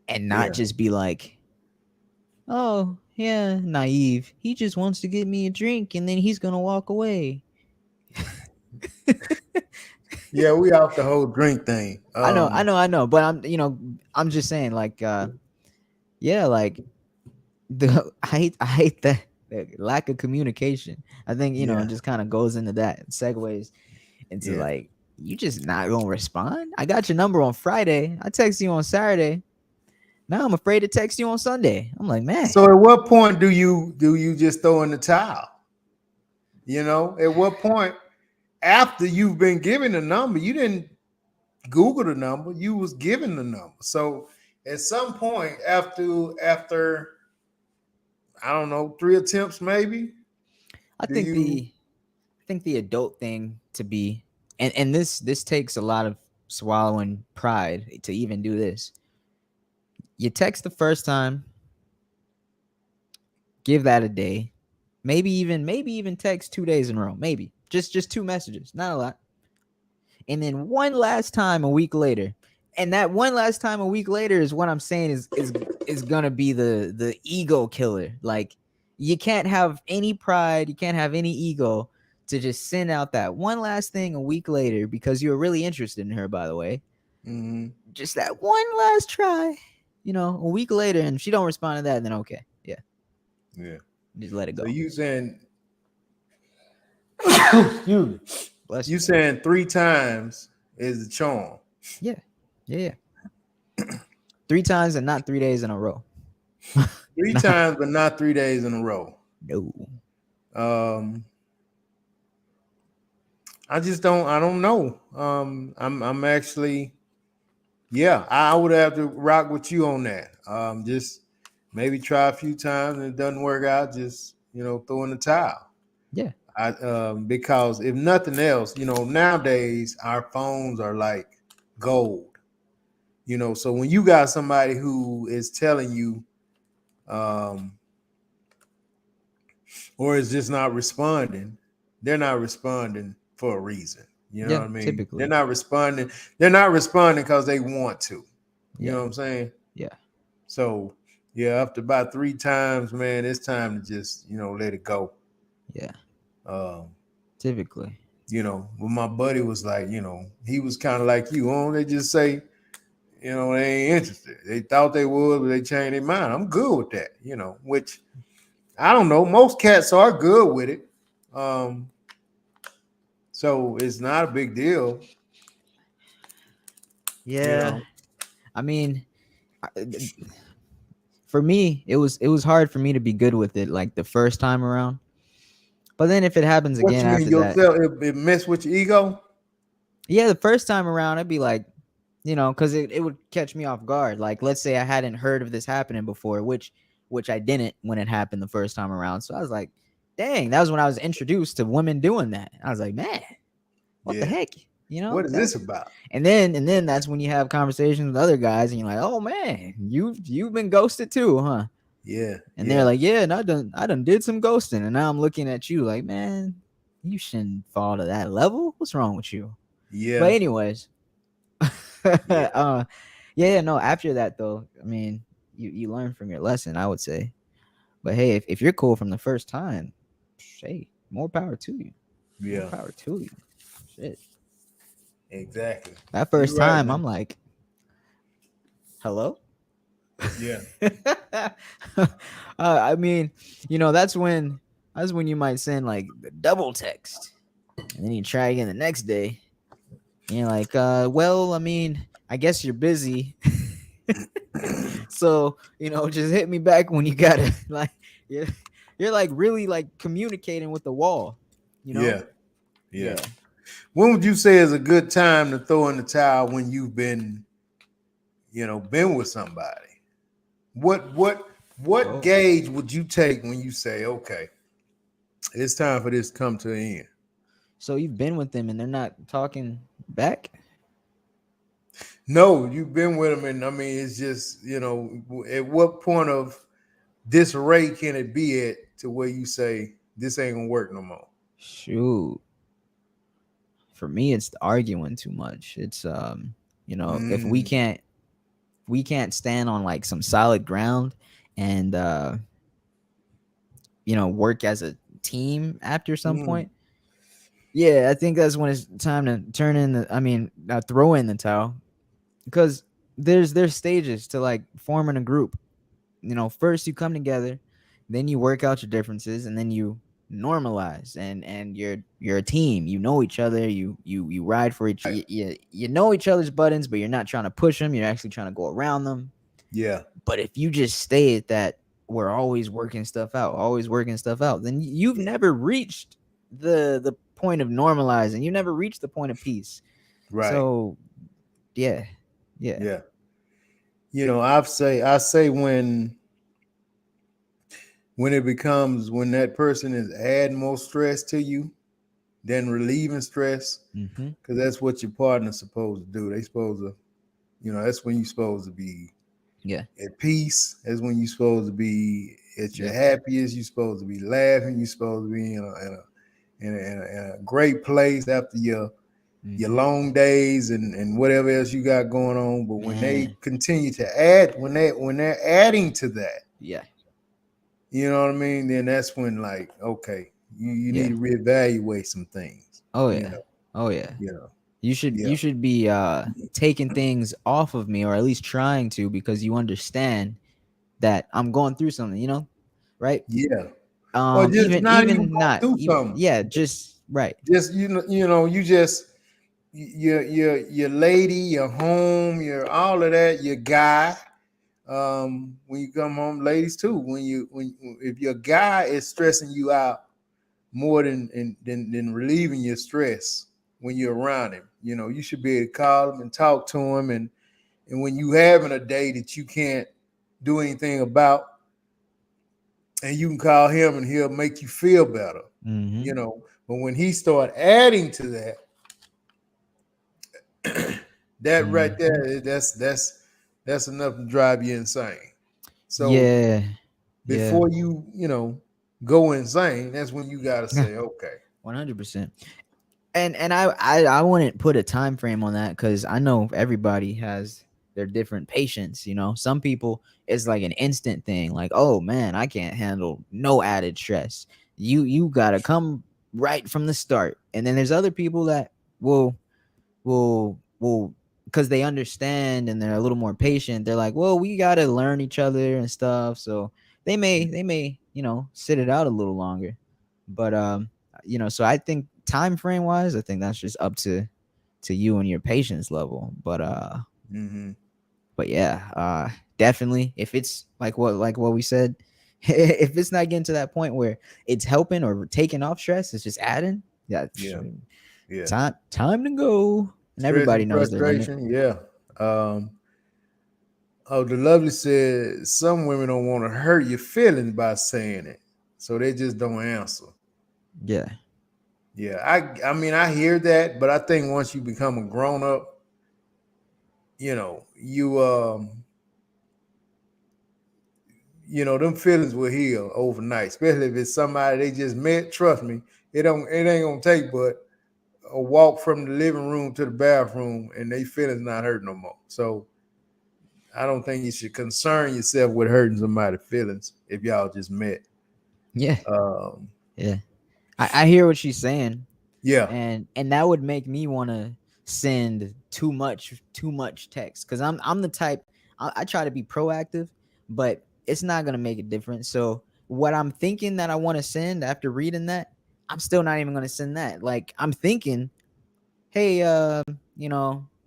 and not yeah, just be like, oh, yeah, naive. He just wants to get me a drink and then he's going to walk away. yeah. We off the whole drink thing. I know. But I'm just saying, like, yeah, like, I hate that the lack of communication. I think, it Yeah, just kind of goes into that, segues into, yeah. like, you just not gonna respond. I got your number on Friday. I text you on Saturday. Now I'm afraid to text you on Sunday. I'm like, man, So at what point do you just throw in the towel? At what point after you've been given the number, you didn't Google the number, you was given the number. So at some point after I don't know, 3 attempts maybe, I do think you the adult thing to be, and this takes a lot of swallowing pride to even do this. You text the first time, give that a day, maybe even text 2 days in a row, maybe just 2 messages, not a lot, and then one last time a week later. And that one last time a week later is what I'm saying is gonna be the ego killer. Like, you can't have any pride, you can't have any ego to just send out that one last thing a week later because you were really interested in her, by the way. Mm-hmm. Just that one last try, a week later, and if she don't respond to that, then okay, yeah, Yeah. just let it So go. you saying, excuse me, Bless you. you saying 3 times is the charm. Yeah, yeah. 3 times and not 3 days in a row. Three Nah, times, but not 3 days in a row. no. Um, I don't know. I'm actually, yeah, I would have to rock with you on that. Just maybe try a few times and it doesn't work out, just throw in the towel. Yeah, Because if nothing else, nowadays our phones are like gold. So when you got somebody who is telling you, um, or is just not responding, they're not responding for a reason. You know yeah. what I mean? They're Typically, not responding. They're not responding because they want to. You know yeah, what I'm saying? yeah, So yeah, after about 3 times, man, it's time to just let it go. yeah. Um, Typically, when my buddy was like, he was kind of like you. Oh, they just say, they ain't interested. They thought they would, but they changed their mind. I'm good with that. Which I don't know. Most cats are good with it. Um, so it's not a big deal. You yeah. know. I mean, for me, it was hard for me to be good with it like the first time around. But then if it happens What again you mean after that, yourself? It mess with your ego? yeah, the first time around, I'd be like, because it would catch me off guard. Like, let's say I hadn't heard of this happening before, which I didn't when it happened the first time around. So I was like, dang, that was when I was introduced to women doing that. I was like, man, what the Yeah. heck? What is That. this about? And then that's when you have conversations with other guys, and you're like, oh man, you've been ghosted too, huh? Yeah. And they're Yeah. like, yeah, and I done did some ghosting, and now I'm looking at you like, man, you shouldn't fall to that level. What's wrong with you? But Yeah. anyways, Yeah. yeah, no. After that, though, I mean, you learn from your lesson, I would say. But hey, if you're cool from the first time, hey, more power to you. More Yeah. power to you. Shit. Exactly. That You're first right, time, man. I'm like, hello. Yeah. I mean, that's when you might send like the double text, and then you try again the next day. And you're like, well, I mean, I guess you're busy. So, just hit me back when you got it. Like, you're, you're like really like communicating with the wall, you know? Yeah. Yeah. Yeah. When would you say is a good time to throw in the towel when you've been with somebody? What Oh, gauge would you take when you say, okay, it's time for this to come to an end? so you've been with them and they're not talking back? No, you've been with them, and I mean, it's just at what point of disarray can it be at to where you say this ain't gonna work no more? Shoot. For me, it's arguing too much. It's if we Mm, can't stand on like some solid ground and work as a team after some mm, point. Yeah, I think that's when it's time to throw in the towel, because there's stages to like forming a group. First you come together, then you work out your differences, and then you normalize, and you're a team. You know each other. You ride for each. You know each other's buttons, but you're not trying to push them. You're actually trying to go around them. yeah, But if you just stay at that, we're always working stuff out, then you've yeah, never reached the point of normalizing. You never reached the point of peace. right, So yeah, yeah. yeah. I say when that person is adding more stress to you than relieving stress, Mm-hmm. because that's what your partner's supposed to do. They supposed to, that's when you're supposed to be Yeah. at peace. That's when you're supposed to be At your Yeah. happiest, you're supposed to be laughing. You're supposed to be in a great place after your Mm-hmm. long days and whatever else you got going on. But when they Man. continue to add, when they're adding to that, Yeah. you know what I mean? Then that's when like, okay, you need Yeah. to reevaluate some things. Oh You yeah. know, Oh yeah. you know, You should yeah, you should be taking things off of me, or at least trying to, because you understand that I'm going through something, right? yeah. Or just not even Even go not through even, something. yeah, just right. Just you just your lady, your home, your all of that, your guy. When you come home, ladies too. When if your guy is stressing you out more than relieving your stress when you're around him, you should be able to call him and talk to him, and when you having a day that you can't do anything about, and you can call him and he'll make you feel better, Mm-hmm. But when he start adding to that, that right Mm-hmm. there, that's enough to drive you insane. So Yeah. Yeah. before go insane, that's when you gotta say, okay. 100%. And I wouldn't put a time frame on that, because I know everybody has their different patience. Some people, it's like an instant thing, like, oh man, I can't handle no added stress. You gotta come right from the start. And then there's other people that will because they understand and they're a little more patient, they're like, well, we gotta learn each other and stuff. So they may sit it out a little longer. But so I think time frame wise, I think that's just up to you and your patience level. Mm-hmm. But yeah, definitely, if it's like what we said, if it's not getting to that point where it's helping or taking off stress, it's just adding. Yeah. Yeah, yeah. Time to go. And Stress everybody and knows their limit. frustration, yeah. um oh, the lovely said some women don't want to hurt your feelings by saying it, so they just don't answer. Yeah. Yeah, I mean, I hear that, but I think once you become a grown up, them feelings will heal overnight, especially if it's somebody they just met. Trust me, it ain't gonna take but a walk from the living room to the bathroom and they feelings not hurt no more. So I don't think you should concern yourself with hurting somebody's feelings if y'all just met. Yeah. Um, Yeah. I hear what she's saying. yeah, And that would make me want to send too much text, because I'm the type, I try to be proactive, but it's not gonna make a difference. So what I'm thinking that I want to send after reading that, I'm still not even gonna send that. Like, I'm thinking, hey,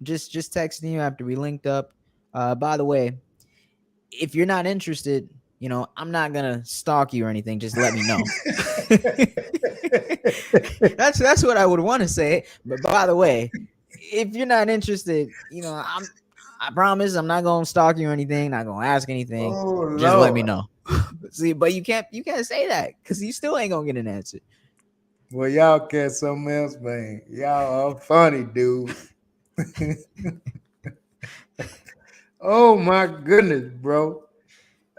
just texting you after we linked up. By the way, if you're not interested, I'm not gonna stalk you or anything. Just let me know. That's what I would want to say. But by the way, if you're not interested, I promise I'm not gonna stalk you or anything, not gonna ask anything. oh Just let me Lord. know. See, but you can't say that, because you still ain't gonna get an answer. Well, y'all catch something else, man. Y'all are funny, dude. Oh my goodness, bro.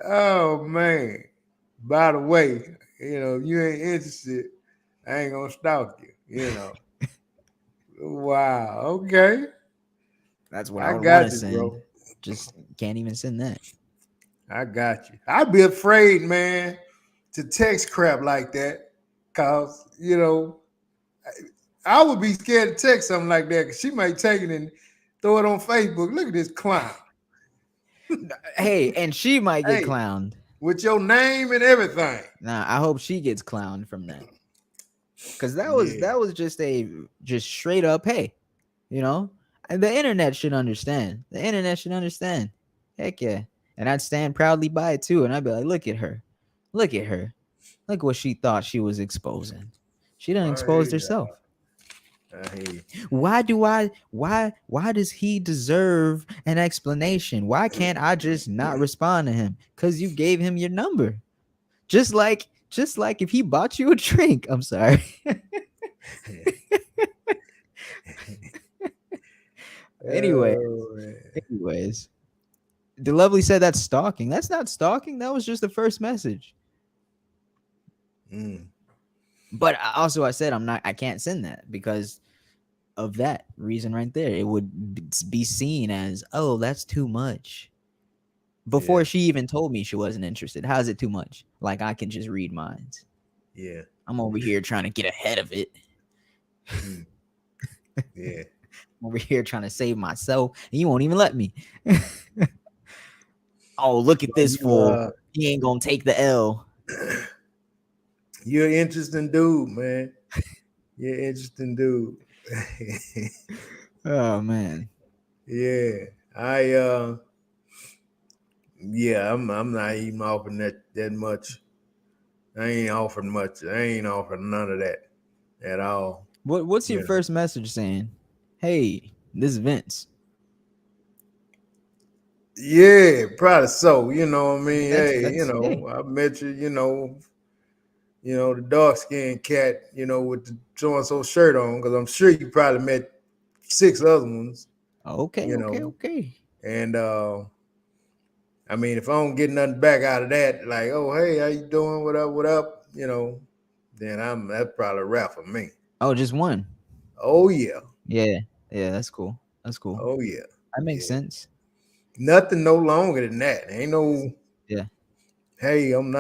Oh man. By the way, if you ain't interested, I ain't gonna stalk you. Wow. Okay. That's what I I would want got to you, send. bro. Just can't even send that. I got you. I'd be afraid, man, to text crap like that. Cause, I would be scared to text something like that because she might take it and throw it on Facebook. Look at this clown. Hey, and she might get Hey, clowned. with your name and everything. Nah, I hope she gets clowned from that. Because that was Yeah. that was just straight up, hey, you know, and the internet should understand. The internet should understand. Heck yeah. And I'd stand proudly by it too. And I'd be like, look at her. Look at her. Look what she thought she was exposing. She done I hear exposed you. herself. I hear you. Why does he deserve an explanation? Why can't I just not respond to him? Because you gave him your number. Just like if he bought you a drink. I'm sorry. Anyway, Oh, man. anyways, the lovely said that's stalking. That's not stalking. That was just the first message. Mm. But I said I can't send that because of that reason right there. It would be seen as, oh, that's too much. Before Yeah. she even told me she wasn't interested. How is it too much? Like I can just read minds. Yeah. I'm over here trying to get ahead of it. Mm. Yeah. I'm over here trying to save myself, and you won't even let me. Oh, look at So this fool. He ain't gonna take the L. you're an interesting dude, man. You're an interesting dude. Oh man. Yeah. I'm not even offering that much. I ain't offering much. I ain't offering none of that at all. What's your You know. first message saying? Hey, this is Vince. Yeah, probably so. You know what I mean? Hey, That's hey. I met you, the dark skinned cat, with the so and so shirt on, because I'm sure you probably met 6 other ones, Okay, you okay, know. okay. And I mean, if I don't get nothing back out of that, like, oh hey, how you doing? What up? Then that's probably a wrap for me. Oh, just one. Oh yeah. Yeah, yeah, that's cool. That's cool. Oh yeah. That makes Yeah. sense. Nothing no longer than that. Ain't no Yeah, hey, I'm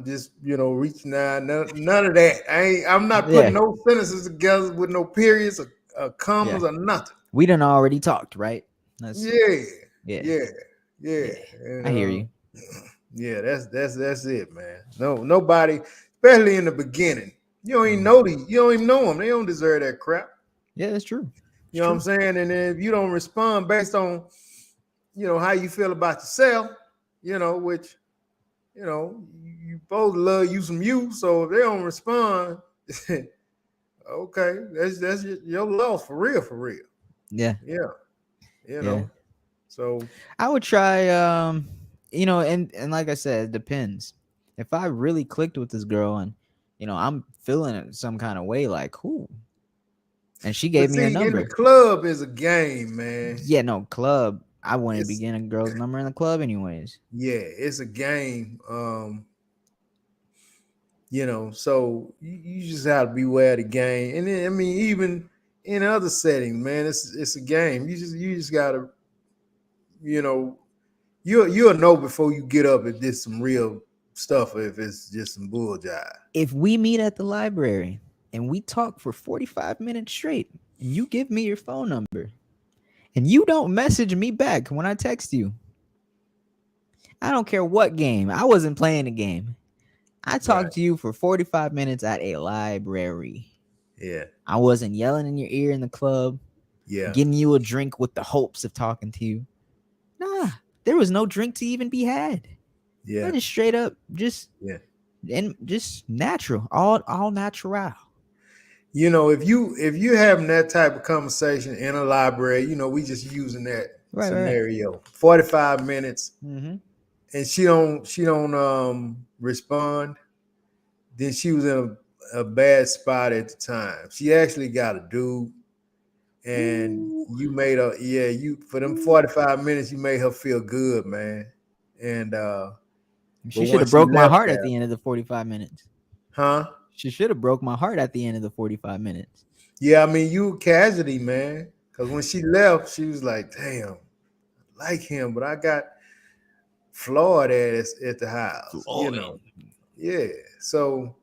just, reaching out. None of that. I'm not yeah, putting no sentences together with no periods or yeah. commas or nothing. We done already talked, right? That's Yeah, yeah, yeah, yeah. yeah. And I hear you. yeah, that's it, man. No, nobody, especially in the beginning. Mm. You don't even know them. They don't deserve that crap. Yeah, that's true. It's You know what I'm true. saying? And then if you don't respond based on, how you feel about yourself, which you both love you some you. So if they don't respond, okay, that's your loss for real, for real. Yeah, Yeah, you yeah. know. So I would try. And like I said, it depends. If I really clicked with this girl and I'm feeling it some kind of way, like who, and she but gave me her see, in the number. club is a game, man. Yeah, no club. I wouldn't be It's getting a girl's number in the club anyways. yeah, it's a game. So you just have to beware of the game. And then, I mean, even in other settings, man, it's a game. You just gotta, you know, you'll know before you get up if this some real stuff or if it's just some bull jive. If we meet at the library and we talk for 45 minutes straight, and you give me your phone number, and you don't message me back when I text you, I don't care what game. I wasn't playing the game. I Right. talked to you for 45 minutes at a library. Yeah. I wasn't yelling in your ear in the club, Yeah. getting you a drink with the hopes of talking to you. Nah, there was no drink to even be had. I Yeah. just straight up Yeah. just natural, all natural. If you having that type of conversation in a library, we just using that Right. scenario. 45 minutes Mm-hmm. and she don't respond, then she was in a bad spot at the time. She actually got a dude and Ooh. you made her, yeah, you for them 45 minutes you made her feel good, man. And but She should have once she broke my left heart at there, the end of the 45 minutes. huh? She should have broke my heart at the end of the 45 minutes. Yeah, I mean you a casualty, man. Cause when she left, she was like, damn, I like him, but I got Florida at the house. Floyd. Yeah. So,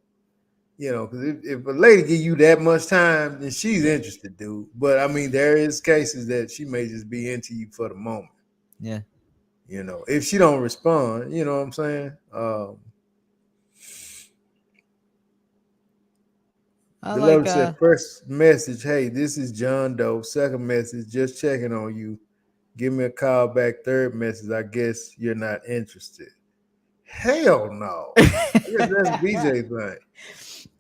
because if a lady give you that much time, then she's interested, dude. But I mean, there is cases that she may just be into you for the moment. Yeah. If she don't respond, you know what I'm saying? I The like lady said, first message, hey, this is John Doe. Second message, just checking on you. Give me a call back. Third message, I guess you're not interested. Hell no. I guess that's BJ thing.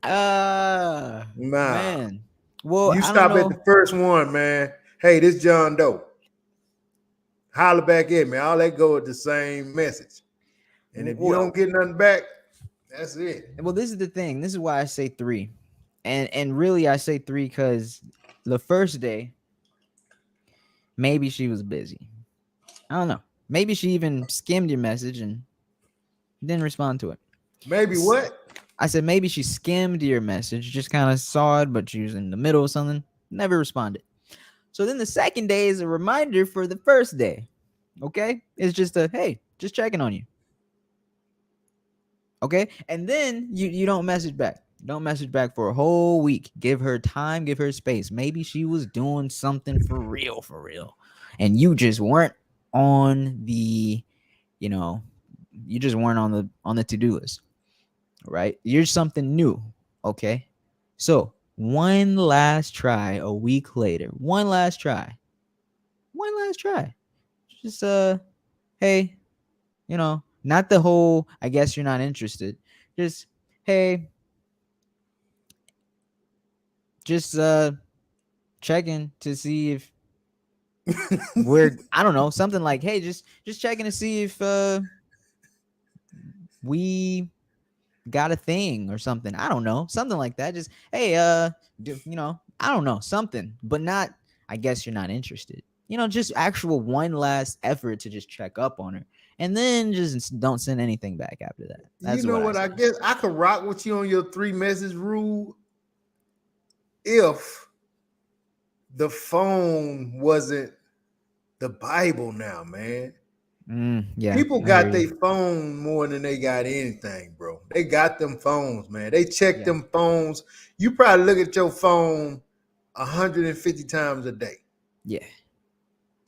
Nah. man. Well, You I don't stop at the know. first one, man. Hey, this John Doe. Holler back at me. All that go with the same message. And if you don't Well, get nothing back, that's it. this is the thing. This is why I say 3. And really I say 3 cuz the first day maybe she was busy. I don't know. Maybe she even skimmed your message and didn't respond to it. Maybe what? I said maybe she skimmed your message, just kind of saw it, but she was in the middle of something, never responded. So then the second day is a reminder for the first day. Okay? It's just a hey, just checking on you. Okay? And then you don't message back. Don't message back for a whole week. Give her time, give her space. Maybe she was doing something for real, for real. And you just weren't on the, you know, you just weren't on the to-do list. Right? You're something new. Okay? So, one last try a week later. One last try. One last try. Just hey, not the whole I guess you're not interested. Just hey, just checking to see if we're I don't know, something like hey, just checking to see if we got a thing or something. I don't know, something like that. Just hey, I don't know, something, but not I guess you're not interested. Just actual one last effort to just check up on her. And then just don't send anything back after that. You That's know what I what? say. I guess I could rock with you on your 3 message rule if the phone wasn't the Bible now, man. Yeah, People I hear got you. their phone more than they got anything, bro. They got them phones, man. They check Yeah, them phones. You probably look at your phone 150 times a day. yeah.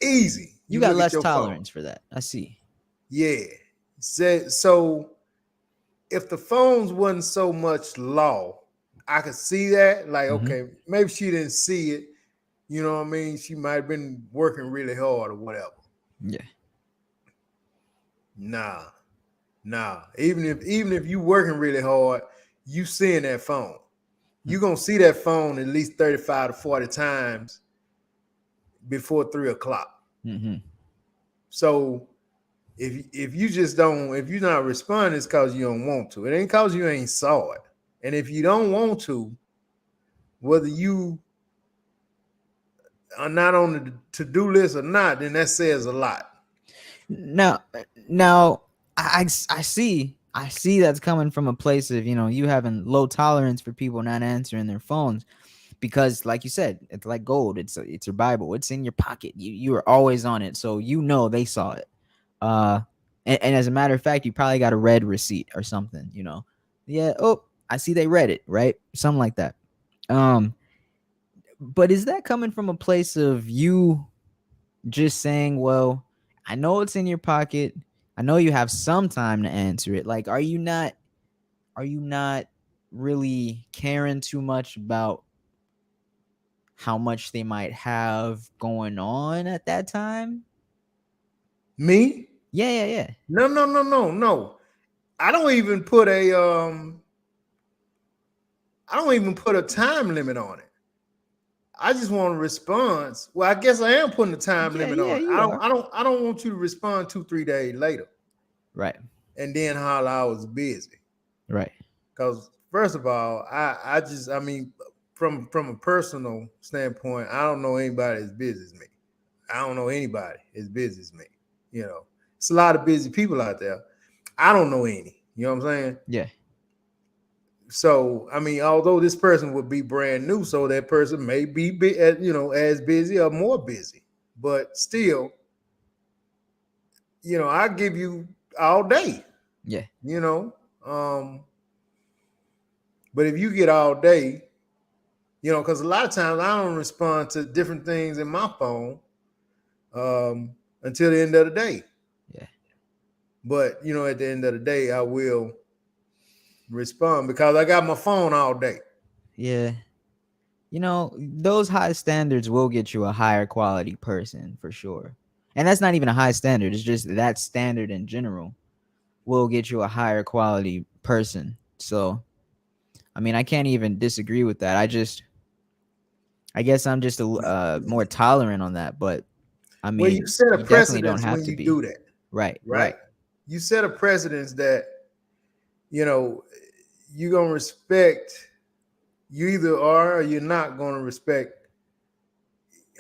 Easy. You You got look at less your phone. tolerance for that. I see. Yeah. So if the phones wasn't so much law, I could see that. Like, Mm-hmm. okay, maybe she didn't see it. You know what I mean? She might have been working really hard or whatever. Yeah. Nah, nah. Even if you working really hard, you seeing that phone. Hmm. You gonna see that phone at least 35 to 40 times before 3 o'clock. Mm-hmm. So if you just don't, if you're not responding, it's because you don't want to. It ain't because you ain't saw it. And if you don't want to, whether you are not on the to-do list or not, then that says a lot. Now, now, I see that's coming from a place of you having low tolerance for people not answering their phones because, like you said, it's like gold. It's your Bible. It's in your pocket. You are always on it, so they saw it. Uh, and as a matter of fact, you probably got a red receipt or something. Yeah. Oh, I see they read it, right? Something like that. Um, but is that coming from a place of you just saying, well, I know it's in your pocket. I know you have some time to answer it. Like, are you not really caring too much about how much they might have going on at that time? Me? Yeah, yeah, yeah. No, no, no, no, no. I don't even put a I don't even put a time limit on it. I just want a response. Well, I guess I am putting a time Yeah, limit yeah, on it. you are. I don't want you to respond 2, 3 days later Right, and then holler I was busy. right. Because first of all, I mean, from a personal standpoint, I don't know anybody as busy as me. I don't know anybody as busy as me. You know, it's a lot of busy people out there. I don't know any. You know what I'm saying? Yeah, So I mean, although this person would be brand new, so that person may be, as busy or more busy, but still, I give you all day. yeah, You know, um, but if you get all day, because a lot of times I don't respond to different things in my phone um, until the end of the day. yeah, But at the end of the day, I will respond because I got my phone all day. yeah. Those high standards will get you a higher quality person for sure. And that's not even a high standard. It's just that standard in general will get you a higher quality person. So, I mean, I can't even disagree with that. I guess I'm just more tolerant on that, but I Well, you mean, set a you definitely don't precedence have when to you be. do that, Right, right? right. You set a precedence that you know you're gonna respect. You either are or you're not gonna respect.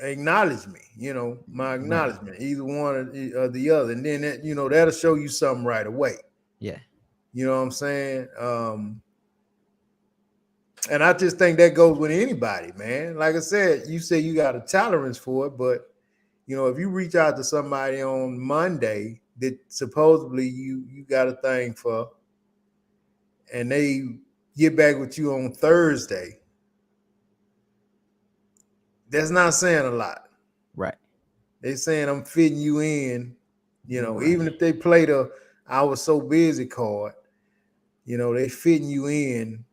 Acknowledge me, my Right. acknowledgement, either one or the other, and then that'll show you something right away. Yeah. You know what I'm saying? And I just think that goes with anybody, man. Like I said, you say you got a tolerance for it, but if you reach out to somebody on Monday that supposedly you got a thing for, and they get back with you on Thursday, that's not saying a lot. Right. They saying I'm fitting you in, even Right. if they play the "I was so busy" card, they fitting you in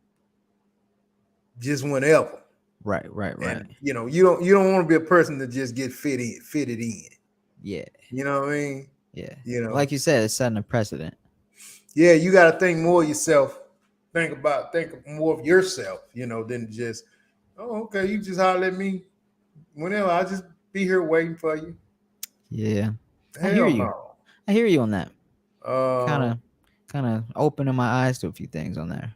just whenever. Right. Right. And Right. you don't want to be a person that just get fitted in. Yeah. You know what I mean? Yeah. You know, Like you said, it's setting a precedent. yeah, you got to think more of yourself. Think more of yourself. Than just, oh, okay, you just holler at me whenever. I'll just be here waiting for you. Yeah. I hear Hell you. no. I hear you on that. Kind Um, of, kind of opening my eyes to a few things on there.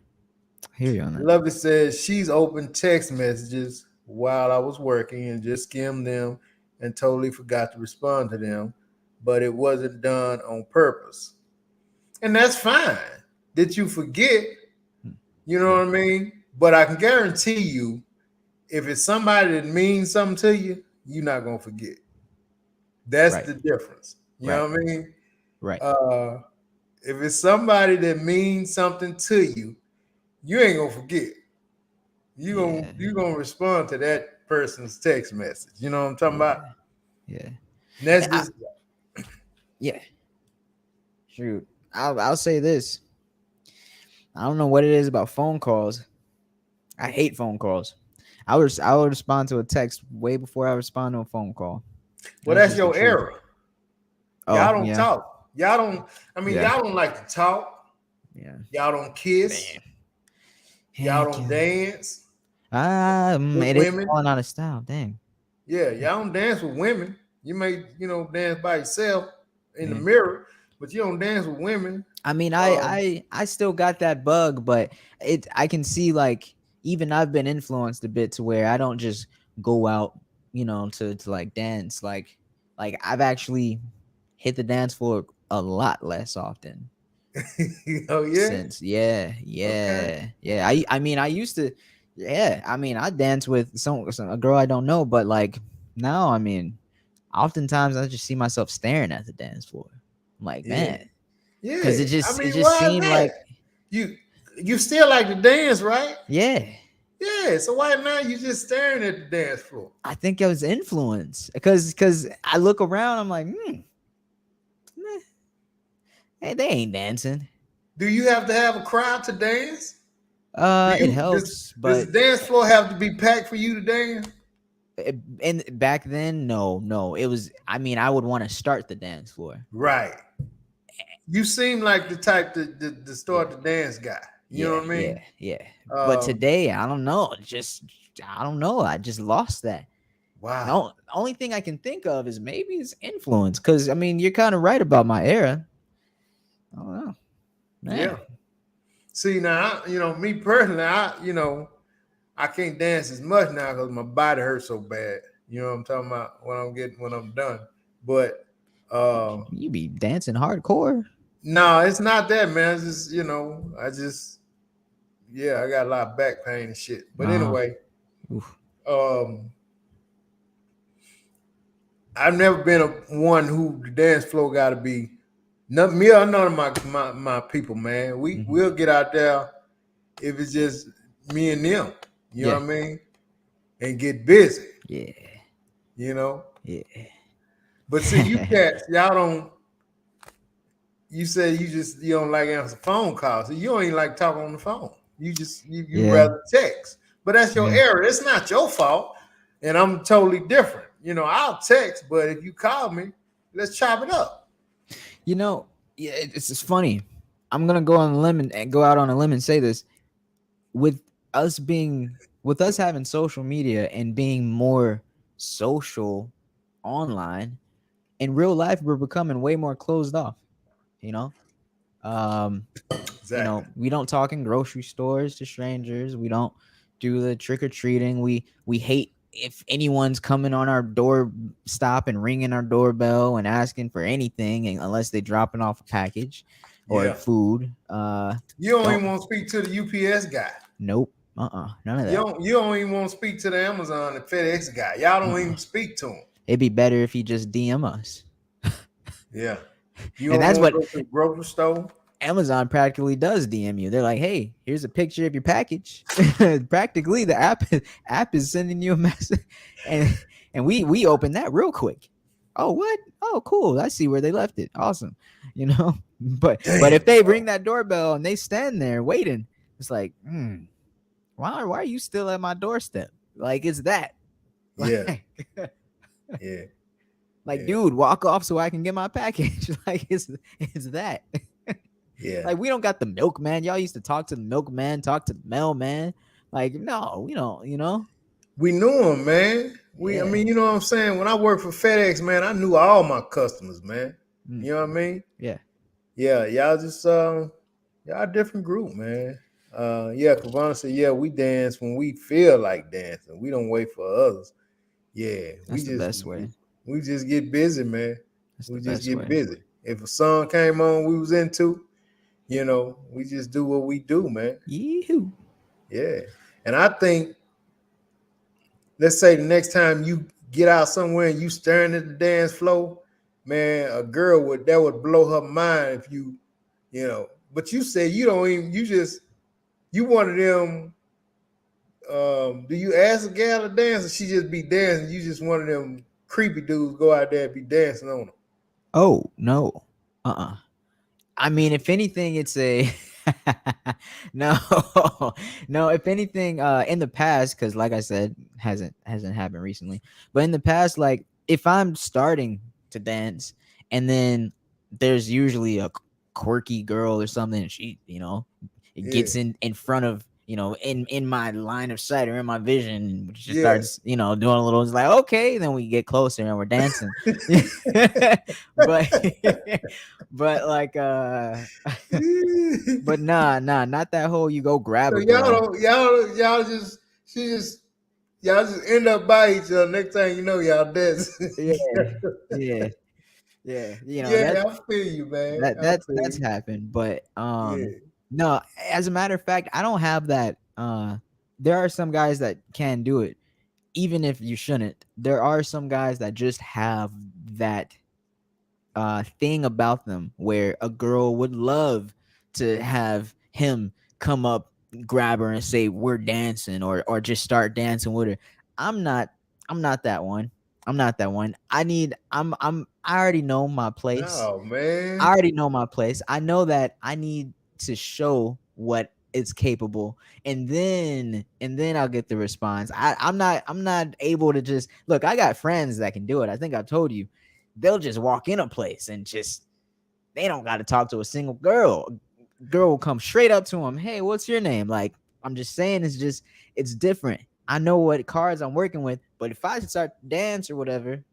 I hear you on that. Lovely says she's opened text messages while I was working and just skimmed them and totally forgot to respond to them, but it wasn't done on purpose. And that's fine. Did you forget? You know Yeah. what I mean? But I can guarantee you, if it's somebody that means something to you, you're not gonna forget. That's Right. the difference. You know Right. what I mean? Right. Uh, if it's somebody that means something to you, you ain't gonna forget. You gonna Yeah. you gonna respond to that person's text message. You know what I'm talking about? Yeah. Yeah. And that's And I, just yeah. Shoot. I'll say this. I don't know what it is about phone calls. I hate phone calls. I would respond to a text way before I respond to a phone call. well, That's that's just the your truth. error. Oh Y'all don't yeah. talk. Y'all don't. I mean, Yeah. y'all don't like to talk. Yeah. Y'all don't kiss. Man. Y'all Heck don't yeah. dance with It is women. falling out of style. Dang. Yeah, y'all don't dance with women. You may, dance by yourself in the Yeah. mirror, but you don't dance with women. I mean, Um, I still got that bug, but I can see like even I've been influenced a bit to where I don't just go out, to like dance. Like I've actually hit the dance floor a lot less often oh yeah, since. Yeah, okay. yeah, yeah. I mean I used to, yeah. I mean I dance with some a girl I don't know, but like now I mean, oftentimes I just see myself staring at the dance floor. I'm like, Yeah, man, because yeah. it I just it mean, just why is seemed that? like, You you still like to dance, right? yeah. Yeah. So why now you just staring at the dance floor? I think it was influence because I look around, I'm like, hey, they ain't dancing. Do you have to have a crowd to dance? Do It you helps, does but the dance floor have to be packed for you to dance? and back then, no, it was. I mean, I would want to start the dance floor. Right. You seem like the type to Yeah, start the dance guy. You know yeah, what I yeah, mean? yeah. But Um, today, I don't know. Just I don't know. I just lost that. wow. No, only thing I can think of is maybe it's influence. Because I mean, you're kind of right about my era. I don't know, Yeah. man. See now, me personally, I can't dance as much now because my body hurts so bad. You know what I'm talking about when I'm done. But You be dancing hardcore. no, it's not that, man. It's just I just yeah, I got a lot of back pain and shit. But Uh, anyway, oof. um, I've never been a one who the dance floor got to be. None, me or none of my people, man. Mhm. We'll get out there if it's just me and them. You know Yeah, what I mean? And get busy. yeah, You know. yeah. But see, you cats, y'all don't. You say you don't like answer phone calls. So you don't even like talking on the phone. You Yeah, rather text. But that's your yeah. error. It's not your fault. And I'm totally different. I'll text, but if you call me, let's chop it up. You know, yeah, it's funny. I'm gonna go on a limb and go out on a limb and say this. With with us having social media and being more social online, in real life we're becoming way more closed off. You know, um, Exactly. we don't talk in grocery stores to strangers. We don't do the trick or treating. We hate if anyone's coming on our door stop and ringing our doorbell and asking for anything, unless they dropping off a package or Yeah. food. You don't Don't even want to speak to the UPS guy. Nope. None of that. You don't even want to speak to the Amazon and FedEx guy. Y'all don't Uh-uh. even speak to him. It'd be better if he just DM us. Yeah. You And don't that's want to what go to the grocery store. Amazon practically does DM you. They're like, "Hey, here's a picture of your package." Practically, the app is sending you a message, and we open that real quick. Oh, what? Oh, cool. I see where they left it. Awesome, you know. But if Damn. they ring that doorbell and they stand there waiting, it's like, why are you still at my doorstep? Like it's that. Yeah. Like, Yeah. like, Yeah. dude, walk off so I can get my package. Like it's that. Yeah. Like we don't got the milkman. Y'all used to talk to the milkman, talk to the mailman. Like no, we don't. You know. We knew him, man. I Yeah. mean, you know what I'm saying? When I worked for FedEx, man, I knew all my customers, man. Mm, You know what I mean? yeah. Yeah, y'all just y'all a different group, man. Yeah, Kavana said, yeah, we dance when we feel like dancing. We don't wait for others. Yeah, That's the best way. we just get busy, man. That's the We just best get way. busy. If a song came on we was into, you know, we just do what we do, man. Yee-hoo. Yeah. And I think, let's say the next time you get out somewhere and you staring at the dance floor, man, a girl would blow her mind if you know. But you say you don't even you one of them. Do you ask a gal to dance or she just be dancing? You just one of them creepy dudes go out there and be dancing on them. Oh no. I mean, if anything, it's a no, no. If anything, in the past, because like I said, hasn't happened recently. But in the past, like if I'm starting to dance, and then there's usually a quirky girl or something, and she, it Yeah, gets in front of in my line of sight or in my vision, and she yeah. starts doing a little. It's like okay, then we get closer and we're dancing, but. But like but nah, not that whole you go grab So a girl. y'all just she just y'all just end up by each other. Next thing you know, y'all dancing. Yeah, yeah, yeah. Yeah, I feel you, man. I feel That's you. happened. But Yeah, no, as a matter of fact, I don't have that. There are some guys that can do it, even if you shouldn't. There are some guys that just have that thing about them where a girl would love to have him come up, grab her, and say we're dancing, or just start dancing with her. I'm not. I'm not that one. I'm not that one. I already know my place. oh I man. already know my place. I know that I need to show what it's capable, and then I'll get the response. I'm not able to just look. I got friends that can do it. I think I told you. They'll just walk in a place and just they don't got to talk to a single girl. Girl will come straight up to him. Hey, what's your name? Like I'm just saying, it's different. I know what cards I'm working with, but if I start to dance or whatever,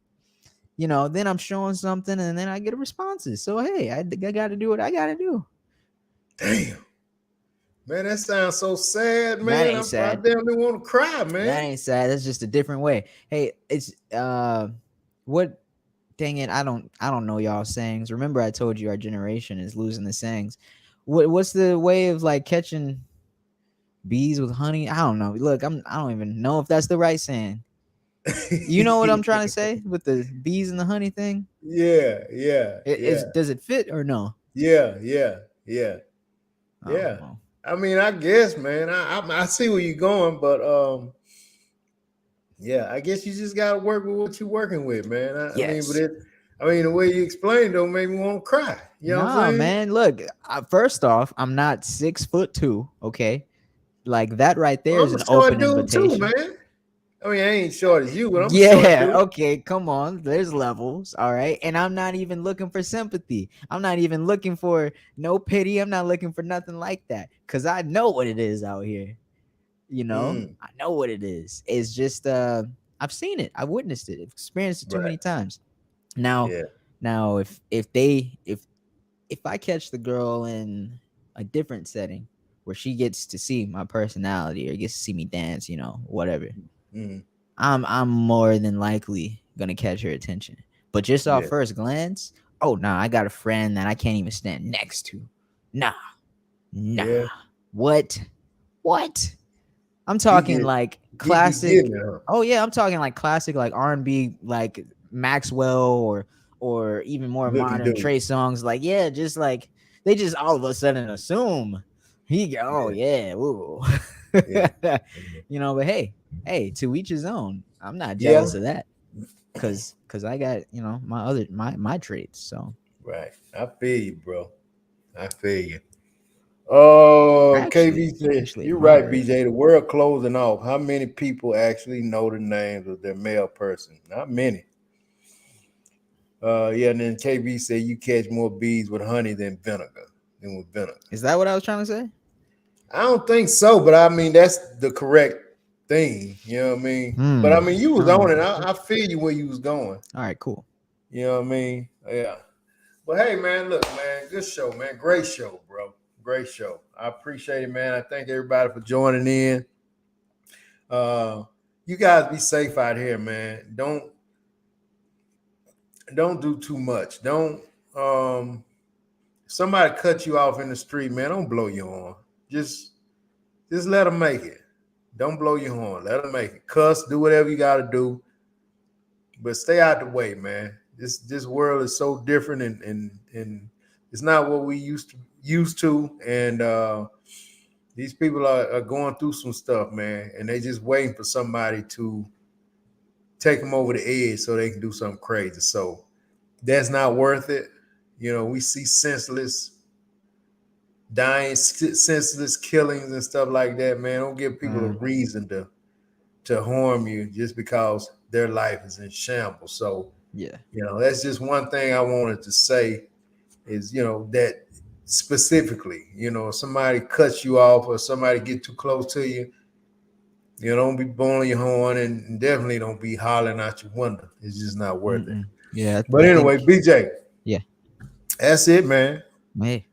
then I'm showing something and then I get responses. So hey, I got to do what I got to do. Damn. Man, that sounds so sad, That man. ain't I sad. damn near want to cry, That man. ain't sad. That's just a different way. Hey, it's what dang it, I don't know y'all sayings. Remember I told you our generation is losing the sayings. What's the way of like catching bees with honey? I don't know. Look, I don't even know if that's the right saying. You know what I'm trying to say with the bees and the honey thing? Yeah, yeah, It yeah, is does it fit or no? yeah, yeah, yeah, Oh yeah. well. I mean, I guess, man. I see where you're going, but yeah, I guess you just gotta work with what you're working with, man. I mean, Yes. I mean, the way you explained don't make me want to cry. You know what I'm Nah, saying? man. Look, first off, I'm not 6'2". Okay, like that right there Well, is I'm a an short open dude too, invitation. man. I mean, I ain't short as you, but I'm a short Yeah, dude. okay, come on. There's levels, all right? And I'm not even looking for sympathy. I'm not even looking for no pity. I'm not looking for nothing like that cuz I know what it is out here. Mm, I know what it is. It's just I've seen it. I've witnessed it. I've experienced it too right. many times. Now, Yeah. now if I catch the girl in a different setting where she gets to see my personality or gets to see me dance, whatever, Mm, I'm more than likely gonna catch her attention. But just off yeah. first glance, oh nah, I got a friend that I can't even stand next to. Nah, nah. Yeah. What? What? I'm He talking get like get classic. me, huh? Oh yeah, I'm talking like classic, like R&B, like Maxwell or even more Looky modern dude. Trey songs. Like yeah, just like they just all of a sudden assume oh yeah, ooh. Yeah. But hey, to each his own. I'm not Yeah. jealous of that because I got my other my traits. So Right. I feel you, bro. I feel you. Oh, actually KV said, actually you're right, admire it. BJ. The world closing off. How many people actually know the names of their male person? Not many. Yeah, and then KB said you catch more bees with honey than with vinegar. Is that what I was trying to say? I don't think so, but I mean that's the correct thing. You know what I mean? But I mean you I was don't know on if it. that's I true. feel you where you was going. All right, cool. You know what I mean? Yeah. But hey, man, look, man, good show, man. Great show, bro. Great show. I appreciate it, man. I thank everybody for joining in. You guys be safe out here, man. Don't do too much. Don't if somebody cut you off in the street, man. Don't blow your horn. Just just let them make it. Don't blow your horn. Let them make it. Cuss, do whatever you got to do, but stay out the way, man. This world is so different, and it's not what we used to, and these people are going through some stuff, man, and they just waiting for somebody to take them over the edge so they can do something crazy. So that's not worth it. We see senseless dying, senseless killings and stuff like that, man. Don't give people a reason to harm you just because their life is in shambles. So, Yeah. that's just one thing I wanted to say is, that specifically, if somebody cuts you off or somebody get too close to you, don't be blowing your horn and definitely don't be hollering out your window. It's just not worth it. Yeah, But I anyway, think BJ, yeah. that's it, man. Hey,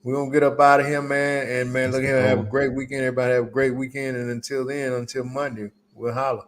We're gonna get up out of here, man. And man, that's look the here, have a goal. great weekend. Everybody have a great weekend. And until then, until Monday, we'll holler.